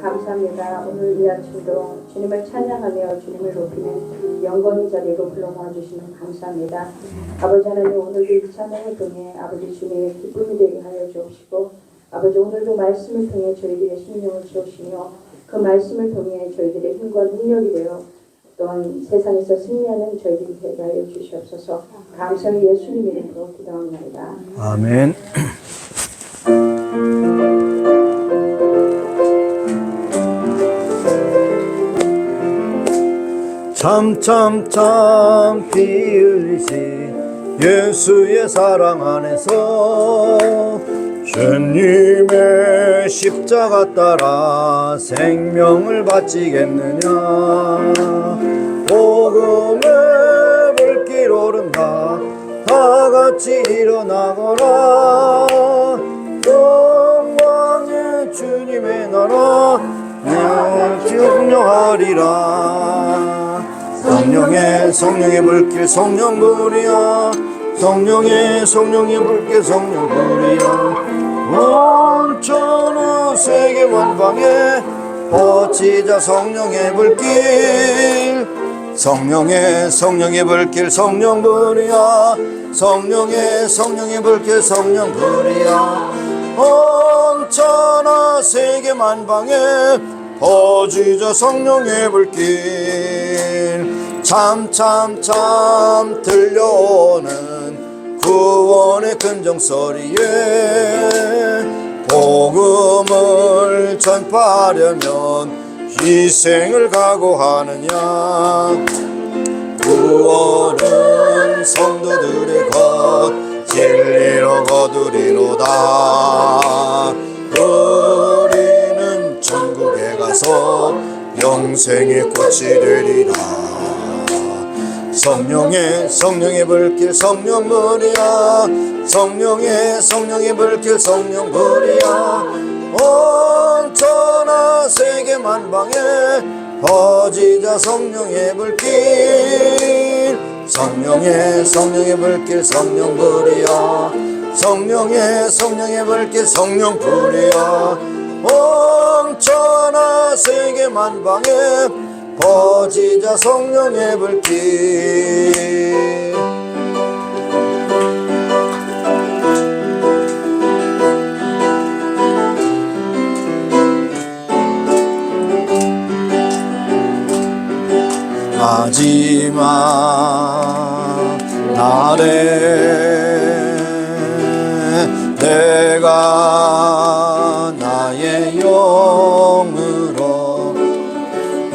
감사합니다. 오늘 이 아침도 주님을 찬양하며 주님을 높이는 영광의 자리로 불러 모아주시면 감사합니다. 아버지 하나님, 오늘도 이 찬양을 통해 아버지 주님의 기쁨이 되게 하여 주옵시고, 아버지 오늘도 말씀을 통해 저희들의 심령을 채우시며 그 말씀을 통해 저희들의 힘과 능력이 되어 또한 세상에서 승리하는 저희들이 되게 하여 주시옵소서. 감사의 예수님 이름으로 기도합니다. 아멘. 참참참 피 흘리신 예수의 사랑 안에서 주님의 십자가 따라 생명을 바치겠느냐. 복음의 불길 오른다 다 같이 일어나거라. 영광의 주님의 나라 증명하리라. 성령의 불길 성령불이야. 성령의 불길 성령불이야. 온 천하 세계 만방에 뻗치자 성령의 불길 성령의 불길 성령불이야 성령의 불길 성령불이야 온 천하 세계 만방에 퍼지자 성령의 불길 참 들려오는 구원의 큰정소리에 복음을 전파하려면 희생을 각오하느냐 구원은 성도들의 것 진리로 거두리로다 우리는 천국에 가서 영생의 꽃이 되리라 성령의 불길 성령불이야 성령의 불길 성령불이야 온 천하 세계 만방에 퍼지자 성령의 불길 성령의 불길 성령불이야 성령의 불길 성령불이야 온 천하 세계 만방에 퍼지자 성령의 불길 마지막 날에 내가 나의 영으로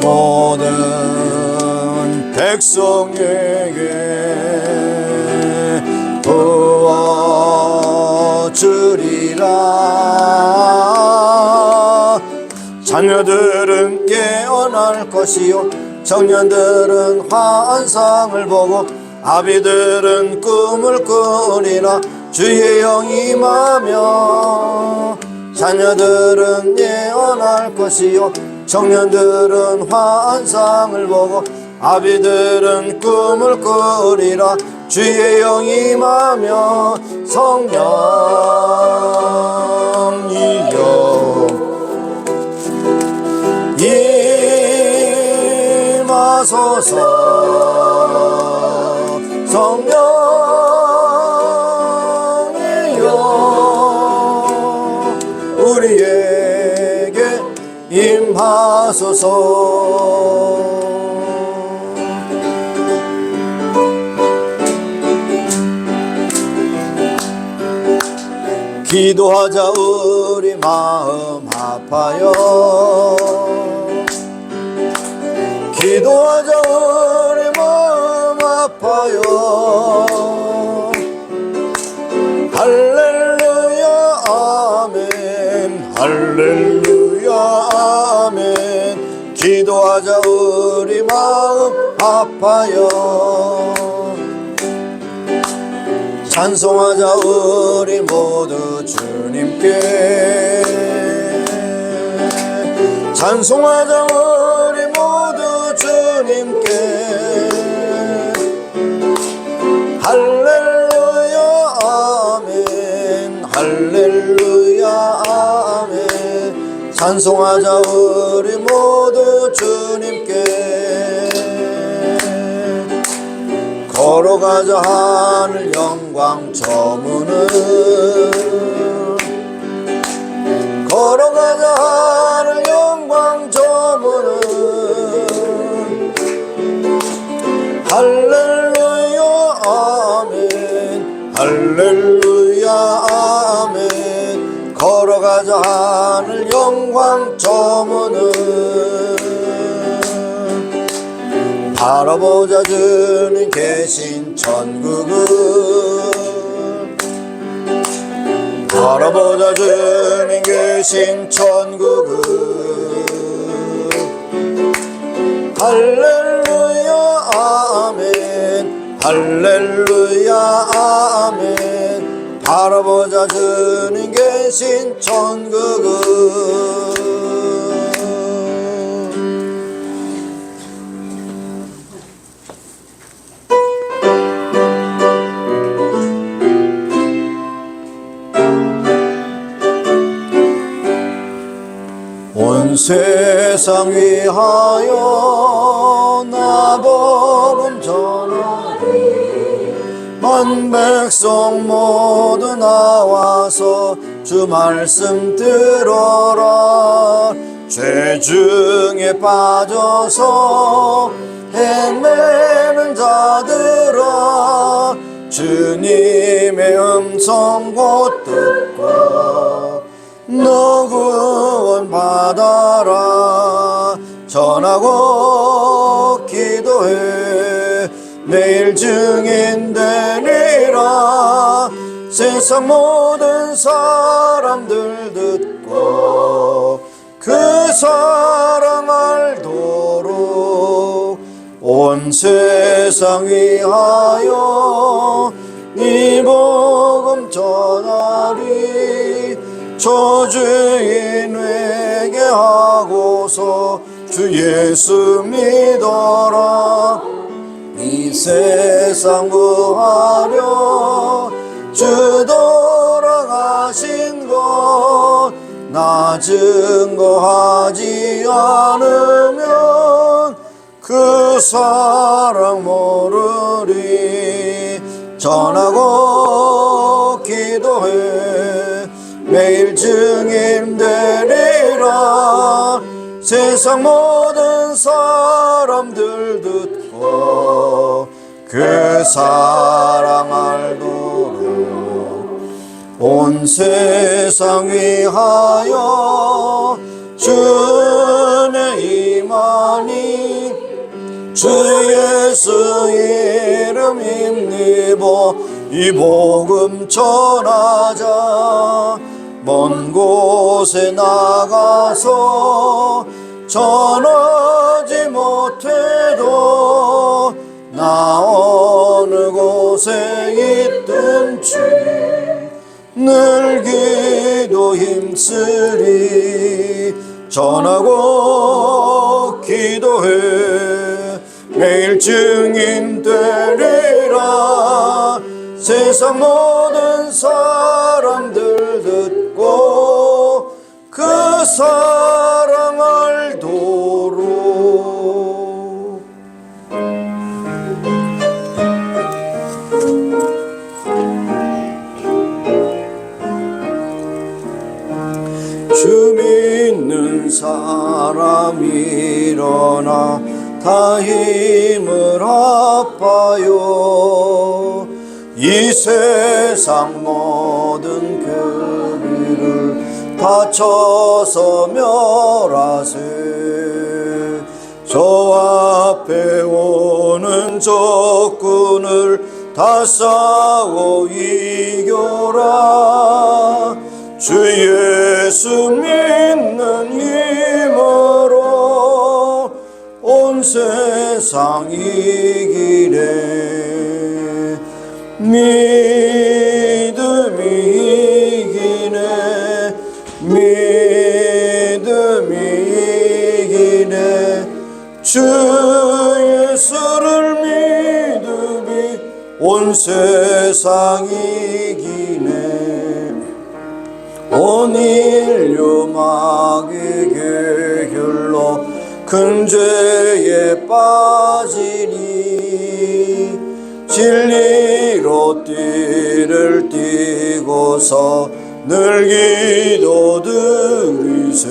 모든 백성에게 부어주리라 자녀들은 깨어날 것이요 청년들은 환상을 보고 아비들은 꿈을 꾸리라 주의 영이 임하며 자녀들은 예언할 것이요 청년들은 환상을 보고 아비들은 꿈을 꾸리라 주의 영이 임하며 성령이여 임하소서 성령이여 우리에게 임하소서 기도하자 우리 마음 아파요 기도하자 우리 마음 아파요 할렐루야 아멘 할렐루야 아멘 기도하자 우리 마음 아파요 찬송하자 우리 모두 주님께 찬송하자 우리 모두 주님께 할렐루야 아멘 할렐루야 아멘 찬송하자 우리 모두 주님께 걸어가자 하늘 영광 저무는 걸어가자 하늘 영광 저무는 할렐루야 아멘 할렐루야 아멘 걸어가자 하늘 영광 저무는 바라보자 주님 계신 천국을 바라보자 주님 계신 천국을 할렐루야 아멘 할렐루야 아멘 바라보자 주님 계신 천국을 온 세상 위하여 나 복음 전하리. 온 백성 모두 나와서 주 말씀 들어라. 죄 중에 빠져서 헤매는 자들아, 주님의 음성 곧 듣고 너 구원 받아라. 전하고 기도해 매일 증인 되리라. 세상 모든 사람들 듣고 그 사랑 알도록 온 세상 위하여 이 복음 전하리. 저주인 회개하고서 주 예수 믿어라. 이 세상 구하려 주 돌아가신 것 나 증거하지 않으면 그 사랑 모르리. 전하고 기도해 매일 증인 되리라. 세상 모든 사람들 듣고 그 사랑 알도록 온 세상 위하여 주의 임하니. 주 예수 이름 힘입어 이 복음 전하자. 먼 곳에 나가서 전하지 못해도 나 어느 곳에 있든지 늘 기도 힘쓰리. 전하고 기도해 매일 증인 되리라. 세상 모든 사람들 듣고 그 사랑 알도록. 주 믿는 사람 일어나 다 힘을 합하여 이 세상 모든 교리를 다쳐서 멸하세. 저 앞에 오는 적군을 다 싸워 이겨라. 주 예수 믿는 힘으로 온 세상 이기네. 믿음이 이기네. 믿음이 이기네. 주 예수를 믿음이 온 세상 이기네. 온 인류 마귀의 결로 큰 죄에 빠지니 진리로 띠를 띠고서 늘 기도드리세.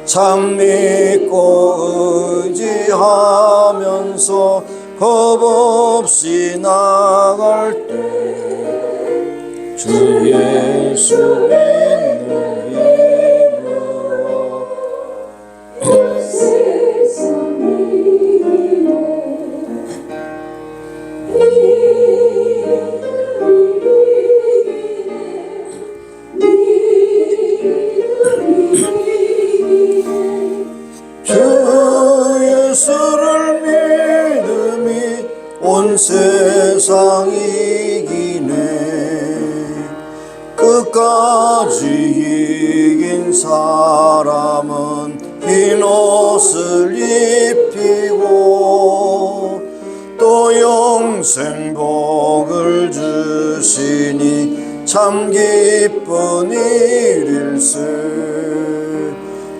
참 믿고 의지하면서 겁없이 나갈 때 주 예수 믿는 힘으로 주 예수를 믿음이 온 세상 이기네. 끝까지 이긴 사람은 흰 옷을 입히고 또 영생 복을 주시니 참 기쁜 일일세.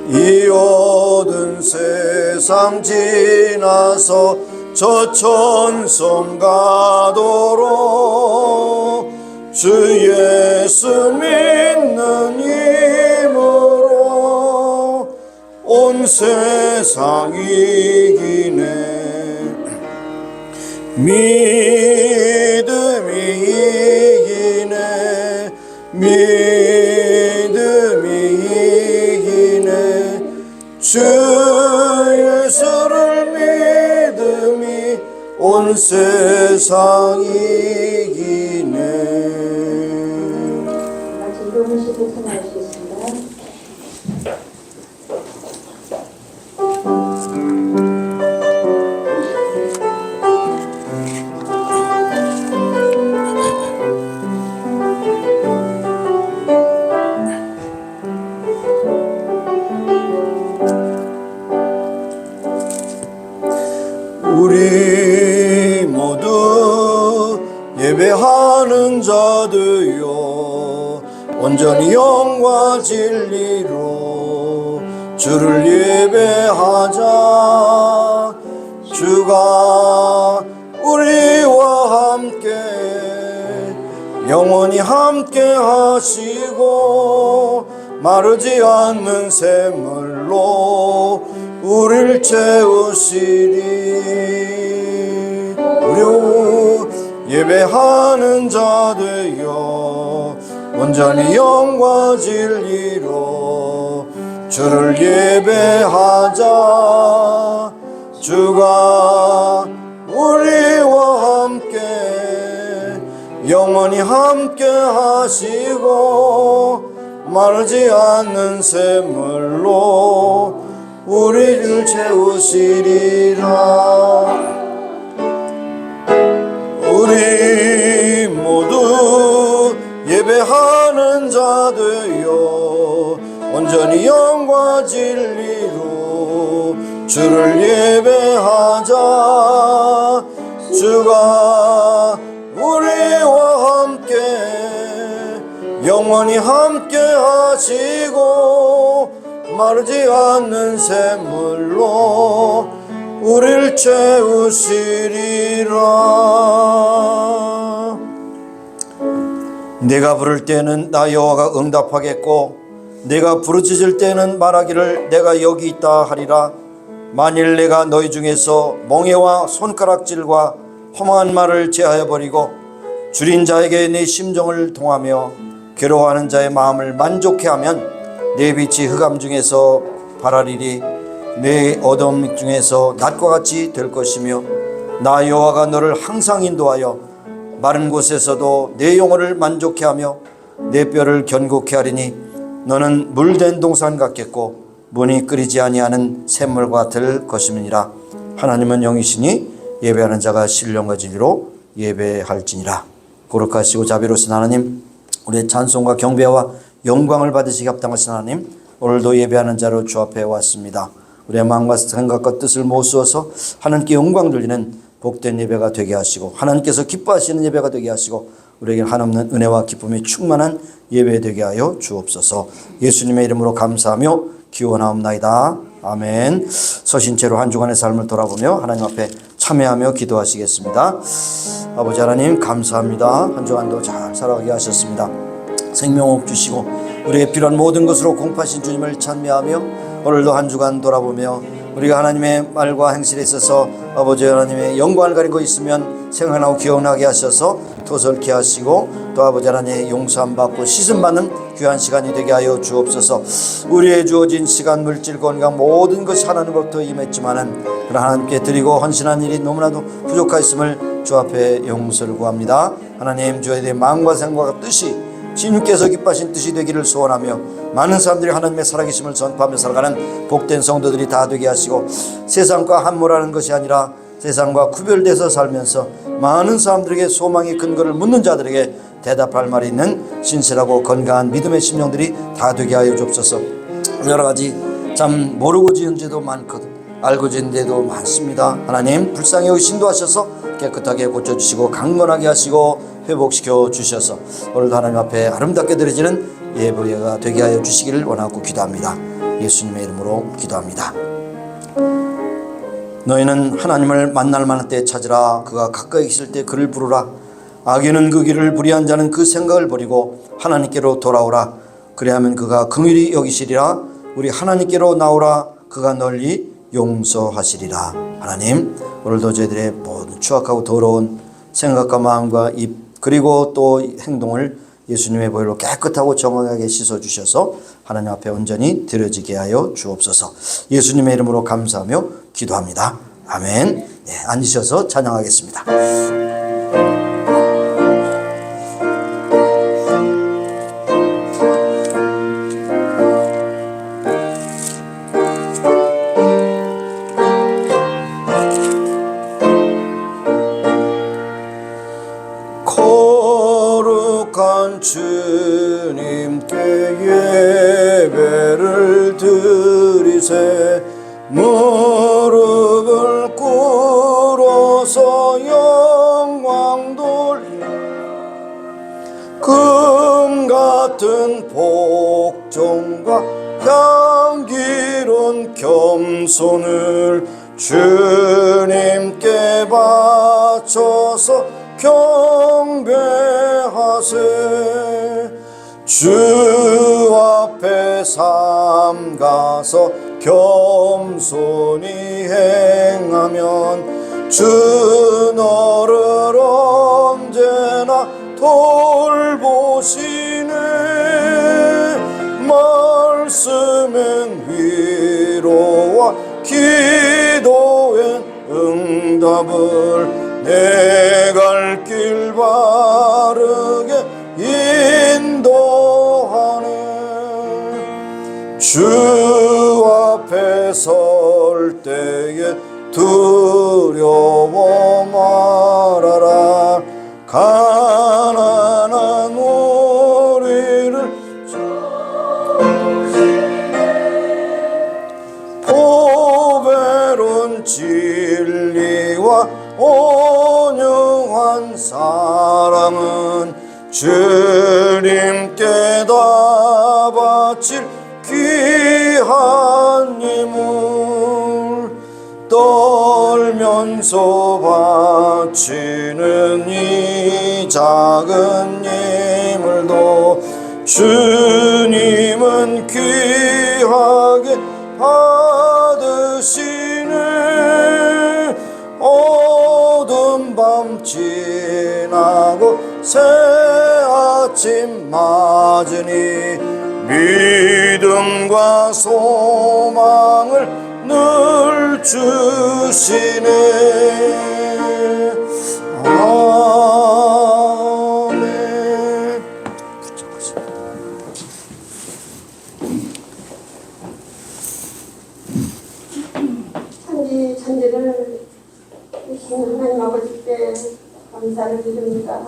이 어두운 세상 지나서 저 천성 가도록 주 예수 믿는 힘으로 온 세상 이기네. 믿음이 이기네. 믿음이 이기네. 주 예수를 믿음이 온 세상 이기네. 같이 일어나시고 선언하시겠습니다. 우리 모두 예배하는 자들여 온전히 영과 진리로 주를 예배하자. 주가 우리와 함께 영원히 함께 하시고 마르지 않는 샘물로 우리를 채우시리. 우리 예배하는 자들여 온전히 영과 진리로 주를 예배하자. 주가 우리와 함께 영원히 함께 하시고 마르지 않는 샘물로 우리를 채우시리라. 우리 모두 예배하는 자들여 온전히 영과 진리로 주를 예배하자. 주가 우리와 함께 영원히 함께 하시고 마르지 않는 샘물로 우리를 채우시리라. 내가 부를 때는 나 여호와가 응답하겠고 내가 부르짖을 때는 말하기를 내가 여기 있다 하리라. 만일 내가 너희 중에서 멍에와 손가락질과 험한 말을 제하여 버리고 줄인 자에게 내 심정을 통하며 괴로워하는 자의 마음을 만족해 하면 내 빛이 흑암 중에서 발하리리. 내 어둠 중에서 낮과 같이 될 것이며 나 여호와가 너를 항상 인도하여 마른 곳에서도 내 영혼을 만족해 하며 내 뼈를 견고케 하리니 너는 물된 동산 같겠고 문이 끓이지 아니하는 샘물과 될 것임이니라. 하나님은 영이시니 예배하는 자가 신령과 진리로 예배할지니라. 거룩하시고 자비로우신 하나님, 우리의 찬송과 경배와 영광을 받으시기 합당하신 하나님, 오늘도 예배하는 자로 주 앞에 왔습니다. 우리의 마음과 생각과 뜻을 모수어서 하나님께 영광 돌리는 복된 예배가 되게 하시고 하나님께서 기뻐하시는 예배가 되게 하시고 우리에게 한없는 은혜와 기쁨이 충만한 예배 되게 하여 주옵소서. 예수님의 이름으로 감사하며 기원하옵나이다. 아멘. 서신 채로 한 주간의 삶을 돌아보며 하나님 앞에 참여하며 기도하시겠습니다. 아버지 하나님 감사합니다. 한 주간도 잘 살아가게 하셨습니다. 생명력 주시고 우리의 필요한 모든 것으로 공파하신 주님을 찬미하며 오늘도 한 주간 돌아보며 우리가 하나님의 말과 행실에 있어서 아버지 하나님의 영광을 가리고 있으면 생각나고 기억나게 하셔서 도설케 하시고 또 아버지 하나님의 용서함 받고 씻음 받는 귀한 시간이 되게 하여 주옵소서. 우리의 주어진 시간, 물질, 건강 모든 것이 하나님으로부터 임했지만은 그러나 하나님께 드리고 헌신한 일이 너무나도 부족하였음을 주 앞에 용서를 구합니다. 하나님, 주에 대한 마음과 생각과 뜻이 주님께서 기뻐하신 뜻이 되기를 소원하며 많은 사람들이 하나님의 살아계심을 전파하며 살아가는 복된 성도들이 다 되게 하시고 세상과 함몰하는 것이 아니라 세상과 구별돼서 살면서 많은 사람들에게 소망의 근거를 묻는 자들에게 대답할 말이 있는 신실하고 건강한 믿음의 심령들이 다 되게 하여 주옵소서. 여러 가지 참 모르고 지은 죄도 많거든 알고 지은 죄도 많습니다. 하나님 불쌍히 여기 신도하셔서 깨끗하게 고쳐주시고 강건하게 하시고 회복시켜 주셔서 오늘도 하나님 앞에 아름답게 드려지는 예배가 되게 하여 주시기를 원하고 기도합니다. 예수님의 이름으로 기도합니다. 너희는 하나님을 만날 만한 때에 찾으라. 그가 가까이 있을 때 그를 부르라. 악인은 그 길을 불의한 자는 그 생각을 버리고 하나님께로 돌아오라. 그리하면 그가 긍휼히 여기시리라. 우리 하나님께로 나오라. 그가 널리 용서하시리라. 하나님, 오늘도 저희들의 모든 추악하고 더러운 생각과 마음과 입 그리고 또 행동을 예수님의 보혈로 깨끗하고 정확하게 씻어주셔서 하나님 앞에 온전히 드려지게 하여 주옵소서. 예수님의 이름으로 감사하며 기도합니다. 아멘. 네, 앉으셔서 찬양하겠습니다. 거룩한 주님께 예배를 드리세. 무릎을 꿇어서 영광 돌리 금 같은 복종과 향기로운 겸손을 주님께 바쳐서 경배하세. 주 앞에 삼가서 겸손히 행하면 주 너를 언제나 돌보시네. 말씀엔 위로와 기도엔 응답을 내 갈 길 바르게 인도하네. 주 앞에 설 때에 두려워 말아라. 가난한 우리를 보배로운 진리와 온유한 사랑은 주님께 다 바칠 귀한 예물. 떨면서 바치는 이 작은 예물도 주님은 귀하게 받으시네. 어두운 밤 지나고 새 아침 맞으니 믿음과 소망을 늘 주시네. 아멘. 천지를 주신 하나님 아버지께 감사를 드립니다.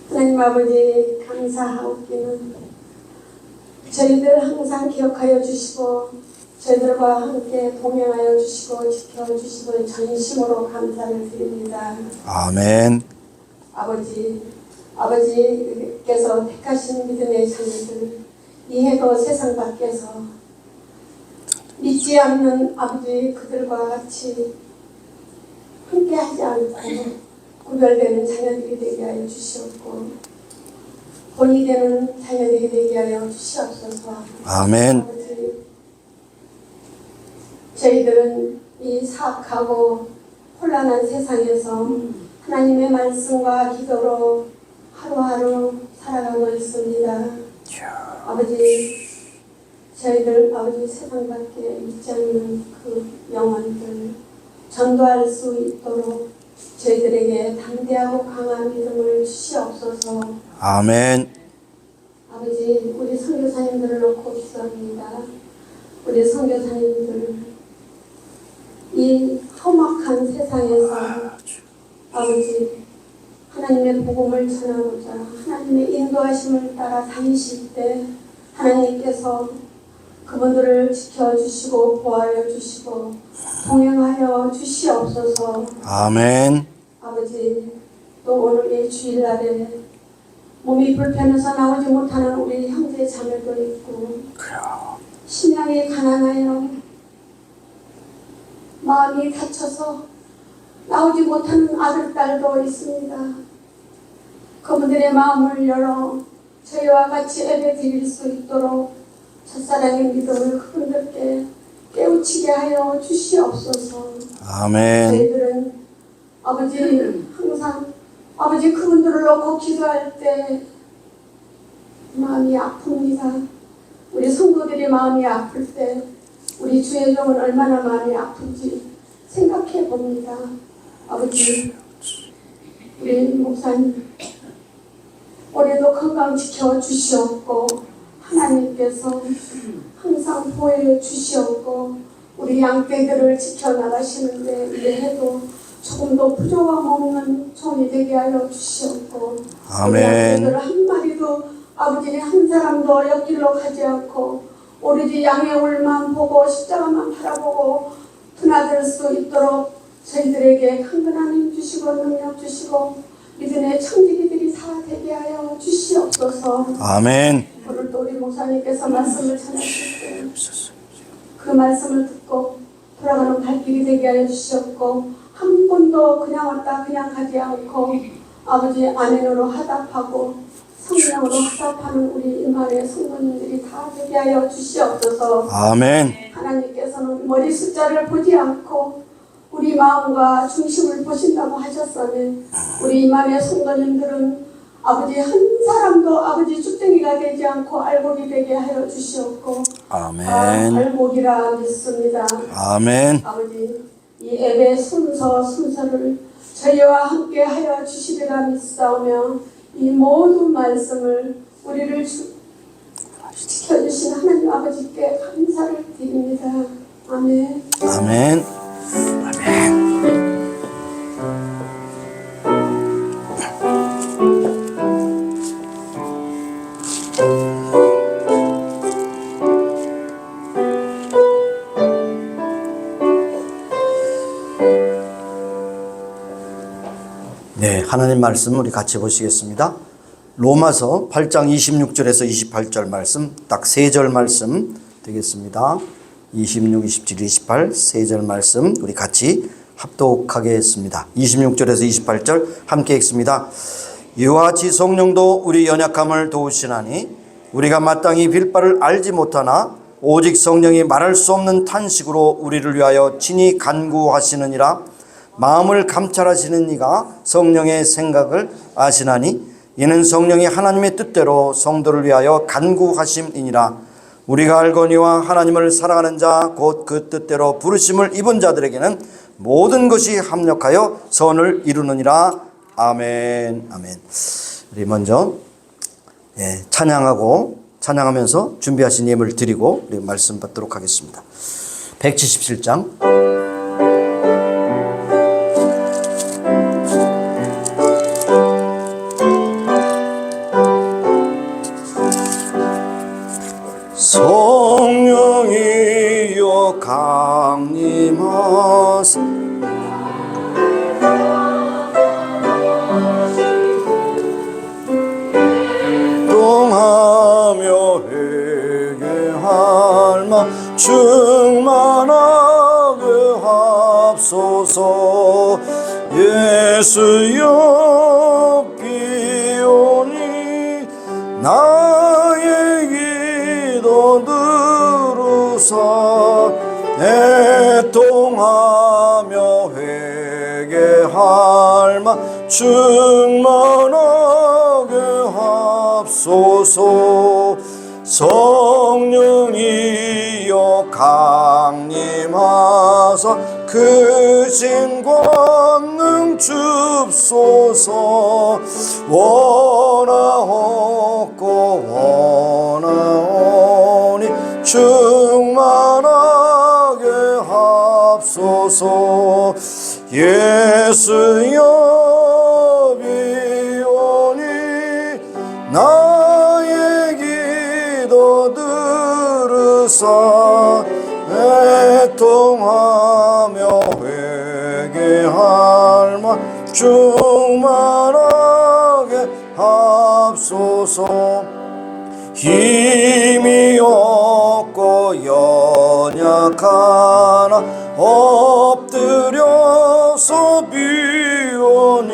하나님 아버지 감사하옵기는 저희들 항상 기억하여 주시고 저희들과 함께 동행하여 주시고 지켜주시고 전심으로 감사를 드립니다. 아멘. 아버지께서 택하신 믿음의 자녀들 이해도 세상 밖에서 믿지 않는 아버지 그들과 같이 함께하지 않고 구별되는 자녀들이 되게 하여 주시옵고 본이 되는 자녀들이 되게 하여 주시옵소서. 아멘. 아버지, 저희들은 이 사악하고 혼란한 세상에서 하나님의 말씀과 기도로 하루하루 살아가고 있습니다. 아버지, 저희들 아버지 세상 밖에 있지 않는 그 영혼들 전도할 수 있도록 저희들에게 담대하고 강한 믿음을 주시옵소서. 아멘. 아버지, 우리 선교사님들을 놓고 기도합니다. 우리 선교사님들 이 험악한 세상에서 아버지 하나님의 복음을 전하고자 하나님의 인도하심을 따라 다니실 때 하나님께서 그분들을 지켜주시고 보호하여 주시고 동행하여 주시옵소서. 아멘. 아버지, 또 오늘 이 주일날에 몸이 불편해서 나오지 못하는 우리 형제 자매도 있고 신앙이 가난하여 마음이 다쳐서 나오지 못하는 아들, 딸도 있습니다. 그분들의 마음을 열어 저희와 같이 예배 드릴 수 있도록 첫사랑의 믿음을 그분들께 깨우치게 하여 주시옵소서. 아멘. 저희들은 아버지 항상 아버지 그분들을 놓고 기도할 때 마음이 아픕니다. 우리 성도들이 마음이 아플 때 우리 주의 종은 얼마나 마음이 아픈지 생각해 봅니다. 아버지, 우리 목사님 올해도 건강 지켜 주시옵고 하나님께서 항상 보호해 주시옵고 우리 양떼들을 지켜나가시는데 이 해도 조금도 부족함 없는 종이 되게 하여 주시옵고 우리 양떼들 한 마리도 아버지 한 사람도 옆길로 가지 않고 오로지 양의 울만 보고 십자가만 바라보고 드나들 수 있도록 저희들에게 강건한 힘 주시고 능력 주시고 믿음의 청지기들이 다 되게 하여 주시옵소서. 아멘. 오늘도 우리 목사님께서 말씀을 전하실 때 그 말씀을 듣고 돌아가는 발길이 되게 하여 주시옵고 한 번도 그냥 왔다 그냥 가지 않고 아버지 아멘으로 화답하고 성령으로 화답하는 우리 임마누엘 성도님들이 다 되게 하여 주시옵소서. 아멘. 하나님께서는 머리 숫자를 보지 않고 우리 마음과 중심을 보신다고 하셨으면 우리 임마누엘 성도님들은 아버지 한 사람도 아버지 쭉쟁이가 되지 않고 알곡이 되게 하여 주시옵고 아멘. 알곡이라 믿습니다. 아멘. 아버지 이 예배 순서를 저희와 함께 하여 주시리라 믿사오며 이 모든 말씀을 우리를 지켜주신 하나님 아버지께 감사를 드립니다. 아멘. 아멘. 아멘. 네, 하나님 말씀 우리 같이 보시겠습니다. 로마서 8장 26절에서 28절 말씀, 딱 3절 말씀 되겠습니다. 26, 27, 28 3절 말씀 우리 같이 합독하게 했습니다. 26절에서 28절 함께 읽습니다. 이와 같이 성령도 우리 연약함을 도우시나니 우리가 마땅히 빌 바를 알지 못하나 오직 성령이 말할 수 없는 탄식으로 우리를 위하여 친히 간구하시느니라. 마음을 감찰하시는 이가 성령의 생각을 아시나니 이는 성령이 하나님의 뜻대로 성도를 위하여 간구하심이니라. 우리가 알거니와 하나님을 사랑하는 자 곧 그 뜻대로 부르심을 입은 자들에게는 모든 것이 합력하여 선을 이루느니라. 아멘. 아멘. 우리 먼저 찬양하면서 준비하신 예물을 드리고 우리 말씀 받도록 하겠습니다. 177장 성령이여 강림하사 동하며 회개할 마 충만하게 합소서. 예수여 비오니 나의 기도 들으사 애통하며 회개할 마 충만하게 합소서. 성령이여 강림하사 크신 권능 줍소서. 원하옵고 원하오니 충만하게 합소서. 예수여 비오니 나의 기도 들으사 애통하며 회개할 마 충만하게 합소서. 하소서. 힘이 없고 연약하나 엎드려서 비오니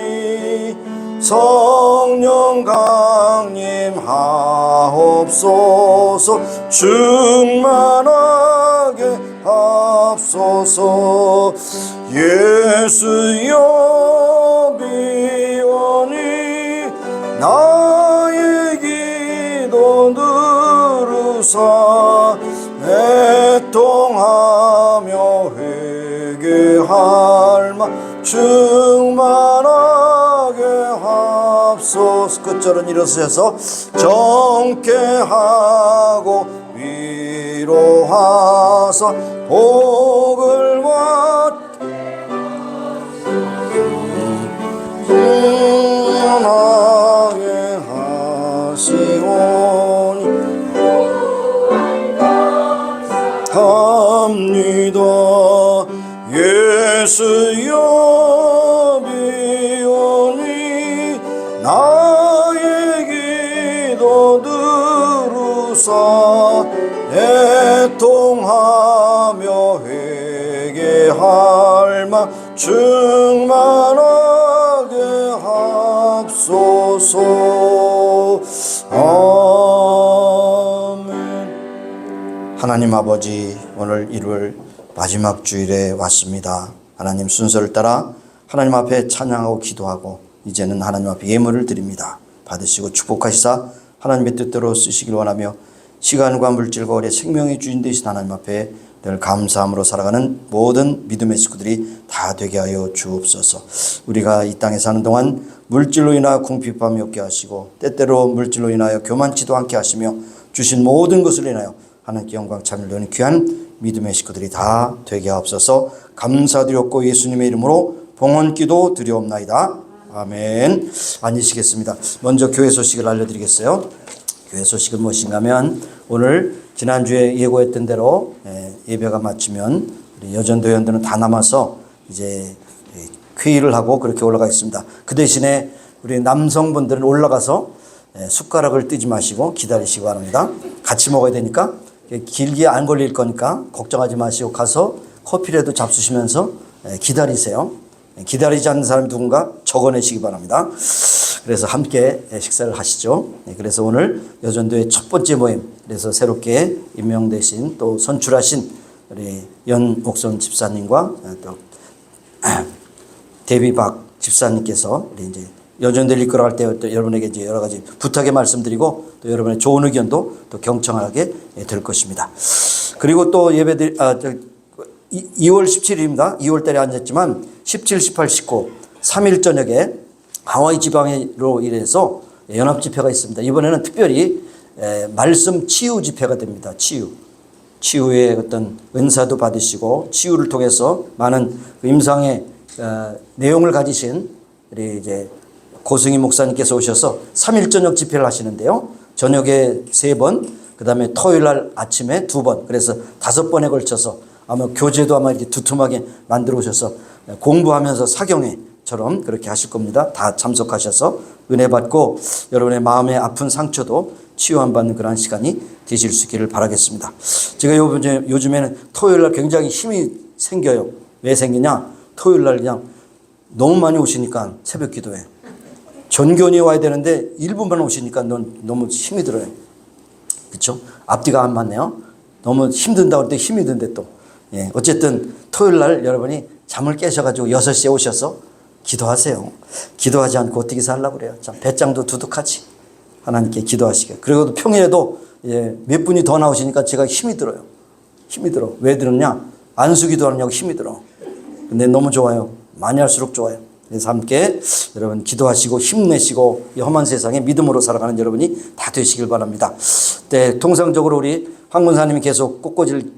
성령 강림하옵소서. 충만하게 하옵소서. 예수여 비오니 나의 기도 들으사 애통하며 회개할 마 충만하게 하옵소서. 끝절은 일어서서 정케 하고 위로하사 복을 충만하게 하시오니 합니다. 예수여 비오니 나의 기도 들으사 애통하며 회개할 마 충만하게 하옵소서. 아멘. 하나님 아버지, 오늘 일요일 마지막 주일에 왔습니다. 하나님 순서를 따라 하나님 앞에 찬양하고 기도하고 이제는 하나님 앞에 예물을 드립니다. 받으시고 축복하시사 하나님의 뜻대로 쓰시길 원하며 시간과 물질과 우리의 생명의 주인 되신 하나님 앞에 늘 감사함으로 살아가는 모든 믿음의 식구들이 다 되게 하여 주옵소서. 우리가 이 땅에 사는 동안 물질로 인하여 궁핍함이 없게 하시고 때때로 물질로 인하여 교만치도 않게 하시며 주신 모든 것을 인하여 하나님께 영광 찬미를 드리는 귀한 믿음의 식구들이 다 되게 하옵소서. 감사드렸고 예수님의 이름으로 봉헌기도 드리옵나이다. 아멘. 앉으시겠습니다. 먼저 교회 소식을 알려드리겠어요. 교회 소식은 무엇인가 하면 오늘 지난주에 예고했던 대로 예배가 마치면 우리 여전도회원들은 다 남아서 이제 회의를 하고 그렇게 올라가 있습니다. 그 대신에 우리 남성분들은 올라가서 숟가락을 뜨지 마시고 기다리시기 바랍니다. 같이 먹어야 되니까 길게 안 걸릴 거니까 걱정하지 마시고 가서 커피라도 잡수시면서 기다리세요. 기다리지 않는 사람이 누군가 적어내시기 바랍니다. 그래서 함께 식사를 하시죠. 그래서 오늘 여전도의 첫 번째 모임, 그래서 새롭게 임명되신 또 선출하신 우리 연옥선 집사님과 또 데뷔박 집사님께서 우리 이제 여전도를 이끌어갈 때 여러분에게 이제 여러 가지 부탁의 말씀드리고 또 여러분의 좋은 의견도 또 경청하게 될 것입니다. 그리고 또 예배들 2월 17일입니다. 2월 달에 앉았지만 17, 18, 19 3일 저녁에 하와이 지방으로 인해서 연합 집회가 있습니다. 이번에는 특별히 말씀 치유 집회가 됩니다. 치유의 어떤 은사도 받으시고 치유를 통해서 많은 임상의 내용을 가지신 우리 이제 고승희 목사님께서 오셔서 3일 저녁 집회를 하시는데요. 저녁에 3번, 그 다음에 토요일 날 아침에 2번, 그래서 5번에 걸쳐서 아마 교재도 아마 이렇게 두툼하게 만들어 오셔서 공부하면서 사경회처럼 그렇게 하실 겁니다. 다 참석하셔서 은혜 받고 여러분의 마음의 아픈 상처도 치유함 받는 그런 시간이 되실 수 있기를 바라겠습니다. 제가 요즘에는 토요일 날 굉장히 힘이 생겨요. 왜 생기냐? 토요일 날 그냥 너무 많이 오시니까 새벽 기도에 전견이 와야 되는데 1분만 오시니까 너무 힘이 들어요. 그렇죠? 앞뒤가 안 맞네요. 너무 힘든다고 할 때 힘이 든데 또. 예, 어쨌든 토요일 날 여러분이 잠을 깨셔가지고 6시에 오셔서 기도하세요. 기도하지 않고 어떻게 살려고 그래요? 참 배짱도 두둑하지. 하나님께 기도하시게. 그리고 평일에도 몇 분이 더 나오시니까 제가 힘이 들어요. 힘이 들어. 왜 들었냐? 안수기도 하느냐고 힘이 들어. 근데 너무 좋아요. 많이 할수록 좋아요. 그래서 함께 여러분 기도하시고 힘내시고 이 험한 세상에 믿음으로 살아가는 여러분이 다 되시길 바랍니다. 네, 통상적으로 우리 황 권사님이 계속 꽃꽂이를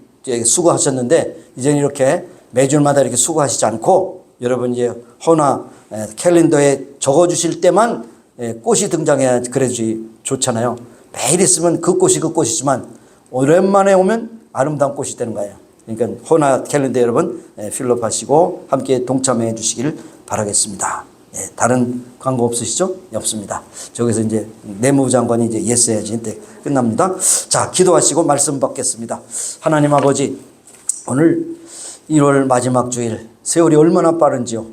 수고하셨는데 이제는 이렇게 매주마다 이렇게 수고하시지 않고 여러분 이제 헌화 캘린더에 적어주실 때만 꽃이 등장해야 그래야지 좋잖아요. 매일 있으면 그 꽃이지만 오랜만에 오면 아름다운 꽃이 되는 거예요. 그러니까 헌화 캘린더 여러분 필업하시고 함께 동참해 주시길 바라겠습니다. 예, 다른 광고 없으시죠? 없습니다. 저기서 이제 내무부 장관이 이제 예스 해야지 이때 끝납니다. 자, 기도하시고 말씀 받겠습니다. 하나님 아버지, 오늘 1월 마지막 주일, 세월이 얼마나 빠른지요.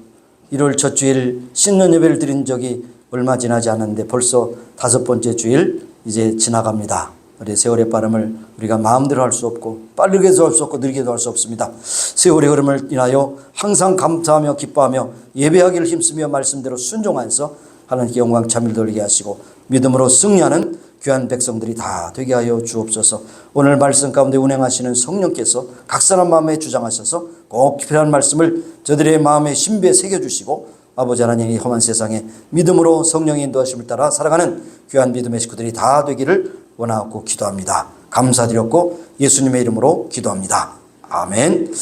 1월 첫 주일 신년 예배를 드린 적이 얼마 지나지 않았는데 벌써 5번째 주일 이제 지나갑니다. 우리 세월의 빠름을 우리가 마음대로 할 수 없고 빠르게도 할 수 없고 느리게도 할 수 없습니다. 세월의 흐름을 인하여 항상 감사하며 기뻐하며 예배하기를 힘쓰며 말씀대로 순종하여서 하나님께 영광 참을 돌리게 하시고 믿음으로 승리하는 귀한 백성들이 다 되게 하여 주옵소서. 오늘 말씀 가운데 운행하시는 성령께서 각 사람 마음에 주장하셔서 꼭 필요한 말씀을 저들의 마음에 신비에 새겨주시고 아버지 하나님 이 험한 세상에 믿음으로 성령의 인도하심을 따라 살아가는 귀한 믿음의 식구들이 다 되기를 원하고 기도합니다. 감사드렸고 예수님의 이름으로 기도합니다. 아멘.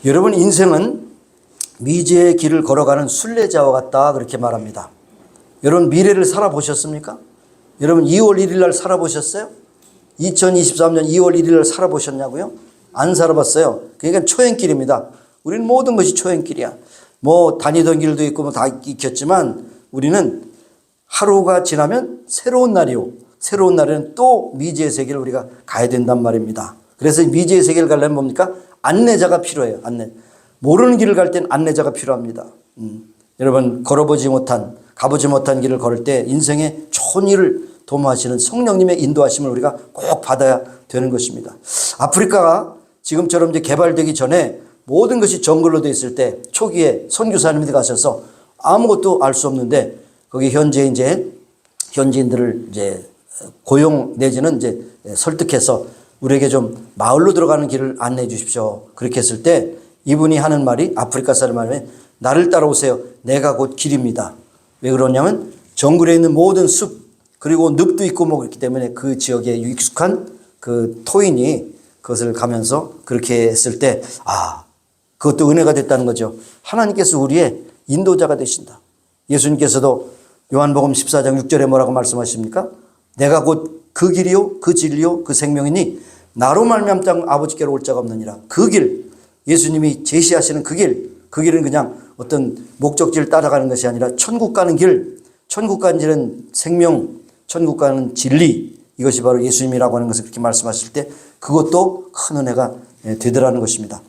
여러분, 인생은 미지의 길을 걸어가는 순례자와 같다 그렇게 말합니다. 여러분, 미래를 살아보셨습니까? 여러분, 2월 1일 날 살아보셨어요? 2023년 2월 1일 날 살아보셨냐고요? 안 살아봤어요. 그러니까 초행길입니다. 우리는 모든 것이 초행길이야. 뭐 다니던 길도 있고 뭐 다 익혔지만 우리는 하루가 지나면 새로운 날이요. 새로운 날에는 또 미지의 세계를 우리가 가야 된단 말입니다. 그래서 미지의 세계를 가려면 뭡니까? 안내자가 필요해요. 모르는 길을 갈 때는 안내자가 필요합니다. 여러분, 가보지 못한 길을 걸을 때 인생의 좋은 일을 도모하시는 성령님의 인도하심을 우리가 꼭 받아야 되는 것입니다. 아프리카가 지금처럼 이제 개발되기 전에 모든 것이 정글로 되어 있을 때 초기에 선교사님들이 가셔서 아무것도 알 수 없는데 거기 현재 이제 현지인들을 이제 고용 내지는 이제 설득해서 우리에게 좀 마을로 들어가는 길을 안내해 주십시오. 그렇게 했을 때 이분이 하는 말이, 아프리카 사람 말이, 나를 따라오세요. 내가 곧 길입니다. 왜 그러냐면 정글에 있는 모든 숲 그리고 늪도 있고 뭐 그렇기 때문에 그 지역에 익숙한 그 토인이 그것을 가면서 그렇게 했을 때 그것도 은혜가 됐다는 거죠. 하나님께서 우리의 인도자가 되신다. 예수님께서도 요한복음 14장 6절에 뭐라고 말씀하십니까? 내가 곧 그 길이요 그 진리요 그 생명이니 나로 말미암아 아버지께로 올 자가 없느니라. 그 길, 예수님이 제시하시는 그 길은 그냥 어떤 목적지를 따라가는 것이 아니라 천국 가는 길, 천국 가는 길은 생명, 천국 가는 진리, 이것이 바로 예수님이라고 하는 것을 그렇게 말씀하실 때 그것도 큰 은혜가 되더라는 것입니다.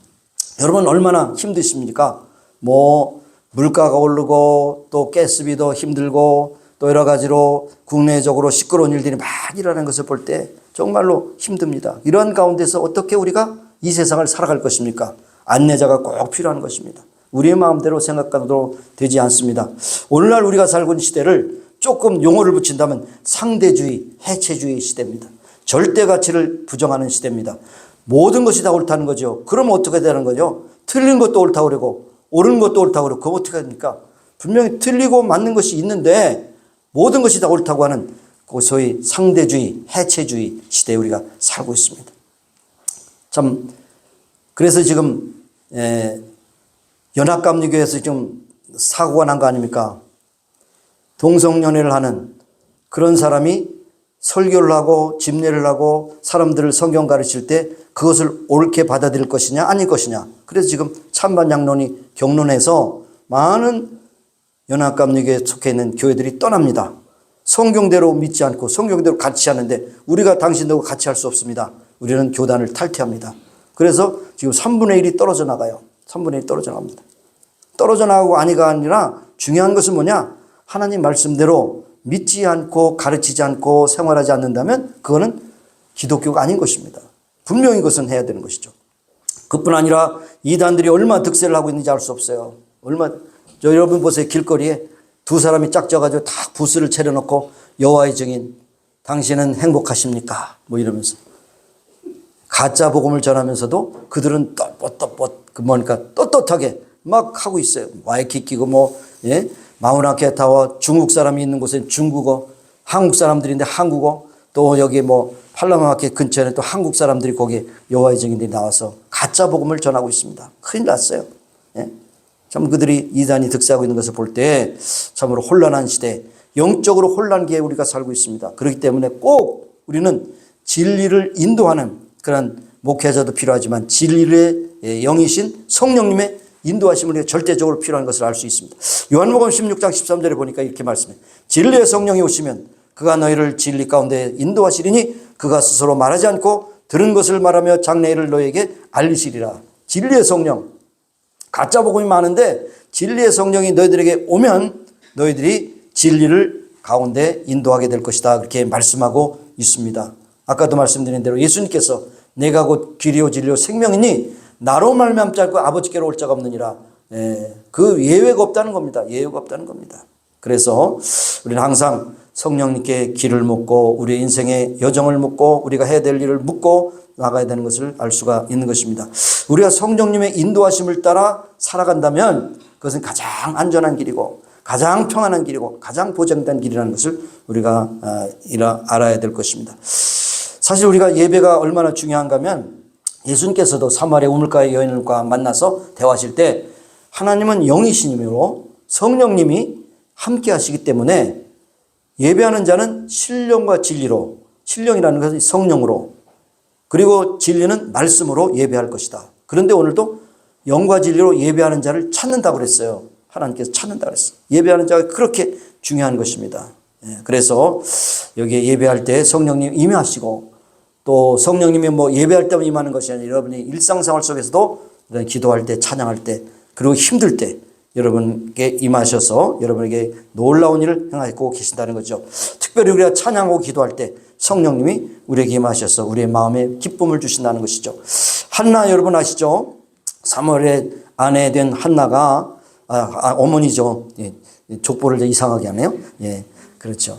여러분, 얼마나 힘드십니까? 뭐 물가가 오르고 또 가스비도 힘들고 또 여러 가지로 국내적으로 시끄러운 일들이 많이 일어나는 것을 볼 때 정말로 힘듭니다. 이런 가운데서 어떻게 우리가 이 세상을 살아갈 것입니까? 안내자가 꼭 필요한 것입니다. 우리의 마음대로 생각하도록 되지 않습니다. 오늘날 우리가 살고 있는 시대를 조금 용어를 붙인다면 상대주의, 해체주의 시대입니다. 절대 가치를 부정하는 시대입니다. 모든 것이 다 옳다는 거죠. 그러면 어떻게 되는 거죠? 틀린 것도 옳다고 그러고 옳은 것도 옳다고 그러고 그거 어떻게 합니까? 분명히 틀리고 맞는 것이 있는데 모든 것이 다 옳다고 하는 그 소위 상대주의, 해체주의 시대에 우리가 살고 있습니다. 참, 그래서 지금 연합감리교회에서 좀 사고가 난 거 아닙니까? 동성연애를 하는 그런 사람이 설교를 하고 집례를 하고 사람들을 성경 가르칠 때 그것을 옳게 받아들일 것이냐 아닐 것이냐. 그래서 지금 찬반 양론이 격론해서 많은 연합감리교회에 속해 있는 교회들이 떠납니다. 성경대로 믿지 않고 성경대로 같이 하는데 우리가 당신들과 같이 할 수 없습니다. 우리는 교단을 탈퇴합니다. 그래서 지금 3분의 1이 떨어져 나가요. 3분의 1 떨어져 나갑니다. 떨어져 나가고 아니가 아니라 중요한 것은 뭐냐? 하나님 말씀대로 믿지 않고 가르치지 않고 생활하지 않는다면 그거는 기독교가 아닌 것입니다. 분명히 그것은 해야 되는 것이죠. 그뿐 아니라 이단들이 얼마나 득세를 하고 있는지 알 수 없어요. 여러분 보세요. 길거리에 두 사람이 짝져가지고 다 부스를 차려놓고 여호와의 증인 당신은 행복하십니까? 뭐 이러면서 가짜 복음을 전하면서도 그들은 떳떳하게 막 하고 있어요. 와이키 끼고 마우나케타와 중국 사람이 있는 곳엔 중국어, 한국 사람들인데 한국어, 또 여기 팔라마케 근처에는 또 한국 사람들이 거기에 여호와의 증인들이 나와서 가짜 복음을 전하고 있습니다. 큰일 났어요. 참 그들이 이단이 득세하고 있는 것을 볼 때 참으로 혼란한 시대, 영적으로 혼란기에 우리가 살고 있습니다. 그렇기 때문에 꼭 우리는 진리를 인도하는 그런 목회자도 필요하지만 진리의 영이신 성령님의 인도하심을 절대적으로 필요한 것을 알 수 있습니다. 요한복음 16장 13절에 보니까 이렇게 말씀해요. 진리의 성령이 오시면 그가 너희를 진리 가운데 인도하시리니 그가 스스로 말하지 않고 들은 것을 말하며 장래일을 너희에게 알리시리라. 진리의 성령, 가짜 복음이 많은데 진리의 성령이 너희들에게 오면 너희들이 진리를 가운데 인도하게 될 것이다. 그렇게 말씀하고 있습니다. 아까도 말씀드린 대로 예수님께서 내가 곧 길이요 진리요 생명이니 나로 말미암지 않고 아버지께로 올 자가 없느니라. 그 예외가 없다는 겁니다. 예외가 없다는 겁니다. 그래서 우리는 항상 성령님께 길을 묻고 우리의 인생의 여정을 묻고 우리가 해야 될 일을 묻고 나가야 되는 것을 알 수가 있는 것입니다. 우리가 성령님의 인도하심을 따라 살아간다면 그것은 가장 안전한 길이고 가장 평안한 길이고 가장 보장된 길이라는 것을 우리가 알아야 될 것입니다. 사실 우리가 예배가 얼마나 중요한가 하면 예수님께서도 사마리아 우물가의 여인과 만나서 대화하실 때 하나님은 영이시니므로 성령님이 함께 하시기 때문에 예배하는 자는 신령과 진리로, 신령이라는 것은 성령으로, 그리고 진리는 말씀으로 예배할 것이다. 그런데 오늘도 영과 진리로 예배하는 자를 찾는다고 그랬어요. 하나님께서 찾는다고 그랬어요. 예배하는 자가 그렇게 중요한 것입니다. 그래서 여기에 예배할 때 성령님 임하시고 또 성령님이 뭐 예배할 때만 임하는 것이 아니라 여러분이 일상생활 속에서도 기도할 때 찬양할 때 그리고 힘들 때 여러분께 임하셔서 여러분에게 놀라운 일을 행하고 계신다는 거죠. 특별히 우리가 찬양하고 기도할 때 성령님이 우리에게 임하셔서 우리의 마음에 기쁨을 주신다는 것이죠. 한나 여러분 아시죠? 사무엘의 아내 된 한나가 어머니죠. 족보를 이상하게 하네요. 예, 그렇죠.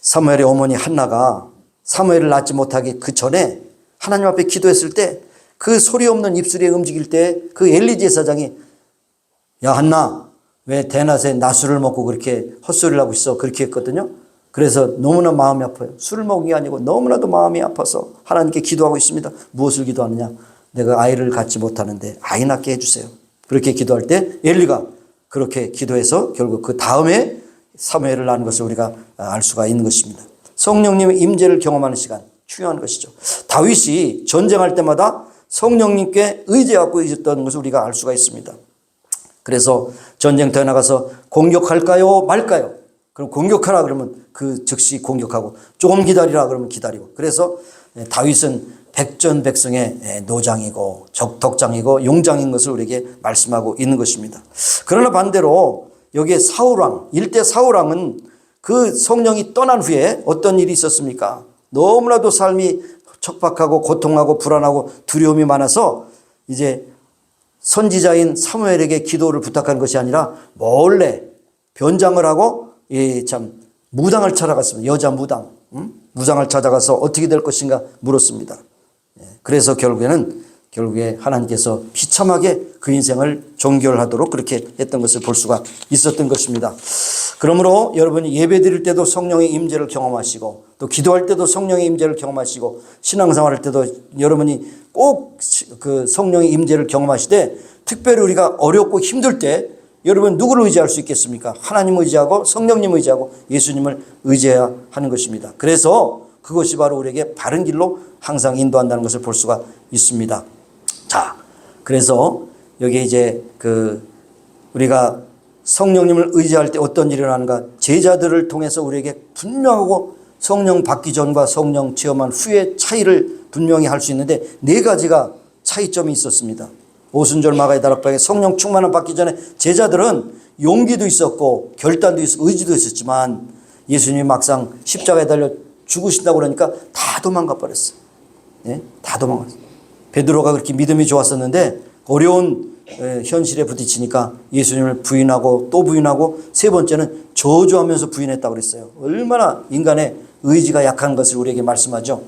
사무엘의 어머니 한나가 사무엘을 낳지 못하기 그 전에 하나님 앞에 기도했을 때 그 소리 없는 입술이 움직일 때 그 엘리 제사장이 야 한나 왜 대낮에 낮술을 먹고 그렇게 헛소리를 하고 있어 그렇게 했거든요. 그래서 너무나 마음이 아파요. 술을 먹은 게 아니고 너무나도 마음이 아파서 하나님께 기도하고 있습니다. 무엇을 기도하느냐? 내가 아이를 갖지 못하는데 아이 낳게 해주세요. 그렇게 기도할 때 엘리가 그렇게 기도해서 결국 그 다음에 사무엘을 낳은 것을 우리가 알 수가 있는 것입니다. 성령님의 임재를 경험하는 시간 중요한 것이죠. 다윗이 전쟁할 때마다 성령님께 의지하고 있었던 것을 우리가 알 수가 있습니다. 그래서 전쟁터에 나가서 공격할까요 말까요? 그럼 공격하라 그러면 그 즉시 공격하고 조금 기다리라 그러면 기다리고 그래서 다윗은 백전백승의 노장이고 덕장이고 용장인 것을 우리에게 말씀하고 있는 것입니다. 그러나 반대로 여기에 사울왕 일대 사울왕은 그 성령이 떠난 후에 어떤 일이 있었습니까? 너무나도 삶이 척박하고 고통하고 불안하고 두려움이 많아서 이제 선지자인 사무엘에게 기도를 부탁한 것이 아니라 몰래 변장을 하고 참 무당을 찾아갔습니다. 여자 무당, 무당을 찾아가서 어떻게 될 것인가 물었습니다. 그래서 결국에 하나님께서 비참하게 그 인생을 종결하도록 그렇게 했던 것을 볼 수가 있었던 것입니다. 그러므로 여러분이 예배 드릴 때도 성령의 임재를 경험하시고 또 기도할 때도 성령의 임재를 경험하시고 신앙생활 할 때도 여러분이 꼭 그 성령의 임재를 경험하시되 특별히 우리가 어렵고 힘들 때 여러분 누구를 의지할 수 있겠습니까? 하나님 의지하고 성령님 의지하고 예수님을 의지해야 하는 것입니다. 그래서 그것이 바로 우리에게 바른 길로 항상 인도한다는 것을 볼 수가 있습니다. 자, 그래서 여기 이제 우리가 성령님을 의지할 때 어떤 일이 일어나는가? 제자들을 통해서 우리에게 분명하고 성령 받기 전과 성령 체험한 후의 차이를 분명히 할 수 있는데 4가지가 차이점이 있었습니다. 오순절 마가의 다락방에 성령 충만을 받기 전에 제자들은 용기도 있었고 결단도 있었고 의지도 있었지만 예수님이 막상 십자가에 달려 죽으신다고 그러니까 다 도망가 버렸어요. 예? 다 도망갔어요. 베드로가 그렇게 믿음이 좋았었는데 어려운 현실에 부딪히니까 예수님을 부인하고 또 부인하고 3번째는 저주하면서 부인했다고 그랬어요. 얼마나 인간의 의지가 약한 것을 우리에게 말씀하죠.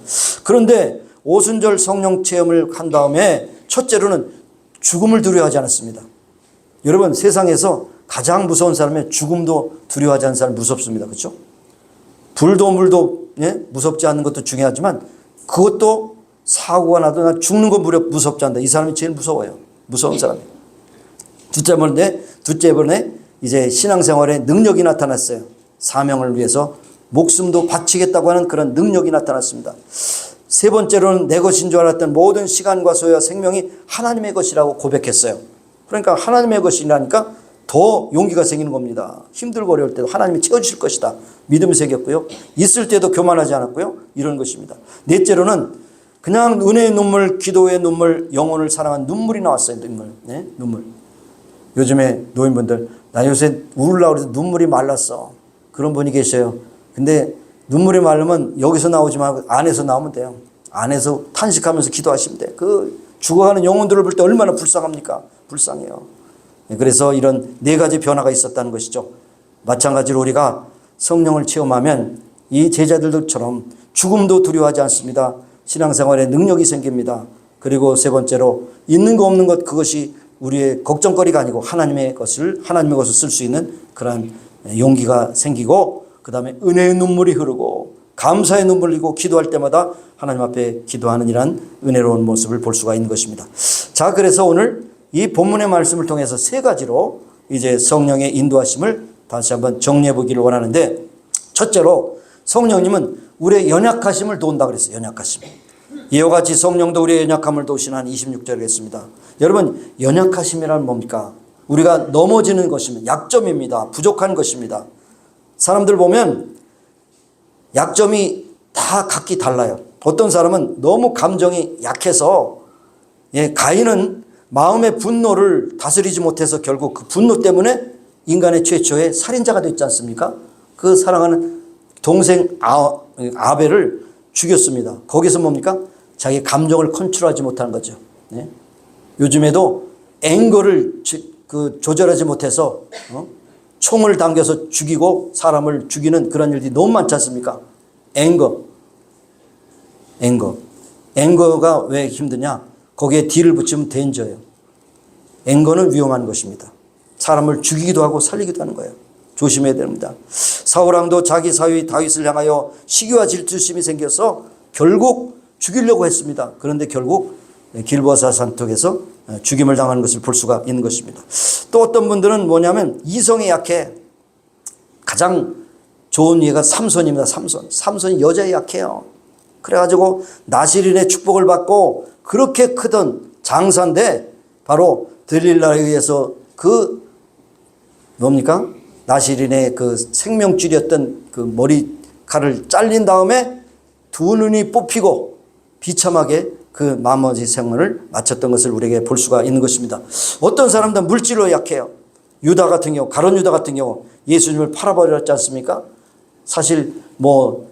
그런데 오순절 성령 체험을 한 다음에 첫째로는 죽음을 두려워하지 않았습니다. 여러분 세상에서 가장 무서운 사람은 죽음도 두려워하지 않는 사람이 무섭습니다. 그렇죠? 불도 물도 무섭지 않는 것도 중요하지만 그것도 사고가 나도 나 죽는 거 무섭지 않다. 이 사람이 제일 무서워요. 무서운 사람이에요. 둘째 번에 이제 신앙생활에 능력이 나타났어요. 사명을 위해서 목숨도 바치겠다고 하는 그런 능력이 나타났습니다. 세 번째로는 내 것인 줄 알았던 모든 시간과 소유와 생명이 하나님의 것이라고 고백했어요. 그러니까 하나님의 것이라니까 더 용기가 생기는 겁니다. 힘들고 어려울 때도 하나님이 채워주실 것이다. 믿음이 생겼고요. 있을 때도 교만하지 않았고요. 이런 것입니다. 넷째로는 그냥 은혜의 눈물, 기도의 눈물, 영혼을 사랑한 눈물이 나왔어요. 눈물. 네? 눈물. 요즘에 노인분들, 나 요새 울으려고 해서 눈물이 말랐어. 그런 분이 계셔요. 근데 눈물이 마르면 여기서 나오지 말고 안에서 나오면 돼요. 안에서 탄식하면서 기도하시면 돼. 그 죽어가는 영혼들을 볼 때 얼마나 불쌍합니까? 불쌍해요. 그래서 이런 네 가지 변화가 있었다는 것이죠. 마찬가지로 우리가 성령을 체험하면 이 제자들처럼 죽음도 두려워하지 않습니다. 신앙생활에 능력이 생깁니다. 그리고 세 번째로 있는 거 없는 것 그것이 우리의 걱정거리가 아니고 하나님의 것을 쓸 수 있는 그런 용기가 생기고 그 다음에 은혜의 눈물이 흐르고 감사의 눈물이 흘리고 기도할 때마다 하나님 앞에 기도하는 이런 은혜로운 모습을 볼 수가 있는 것입니다. 자, 그래서 오늘 이 본문의 말씀을 통해서 세 가지로 이제 성령의 인도하심을 다시 한번 정리해 보기를 원하는데, 첫째로 성령님은 우리의 연약하심을 도운다 그랬어요. 연약하심. 이와 같이 성령도 우리의 연약함을 도우시는 26절에 했습니다. 여러분, 연약하심이란 뭡니까? 우리가 넘어지는 것입니다. 약점입니다. 부족한 것입니다. 사람들 보면 약점이 다 각기 달라요. 어떤 사람은 너무 감정이 약해서, 가인은 마음의 분노를 다스리지 못해서 결국 그 분노 때문에 인간의 최초의 살인자가 됐지 않습니까? 그 사랑하는 동생 아벨을 죽였습니다. 거기서 뭡니까? 자기 감정을 컨트롤하지 못하는 거죠. 네? 요즘에도 앵거를 조절하지 못해서 총을 당겨서 죽이고 사람을 죽이는 그런 일들이 너무 많지 않습니까? 앵거가 왜 힘드냐? 거기에 D를 붙이면 데인저예요. 앵거는 위험한 것입니다. 사람을 죽이기도 하고 살리기도 하는 거예요. 조심해야 됩니다. 사울왕도 자기 사위 다윗을 향하여 시기와 질투심이 생겨서 결국 죽이려고 했습니다. 그런데 결국 길보아 산턱에서 죽임을 당하는 것을 볼 수가 있는 것입니다. 또 어떤 분들은 뭐냐면 이성이 약해. 가장 좋은 예가 삼손입니다. 삼손이 여자에 약해요. 그래가지고 나시린의 축복을 받고 그렇게 크던 장사인데 바로 들릴라에 의해서 나시린의 그 생명줄이었던 그 머리칼을 잘린 다음에 두 눈이 뽑히고 비참하게 그 나머지 생을 마쳤던 것을 우리에게 볼 수가 있는 것입니다. 어떤 사람들은 물질로 약해요. 유다 같은 경우, 가룟 유다 같은 경우 예수님을 팔아버렸지 않습니까? 사실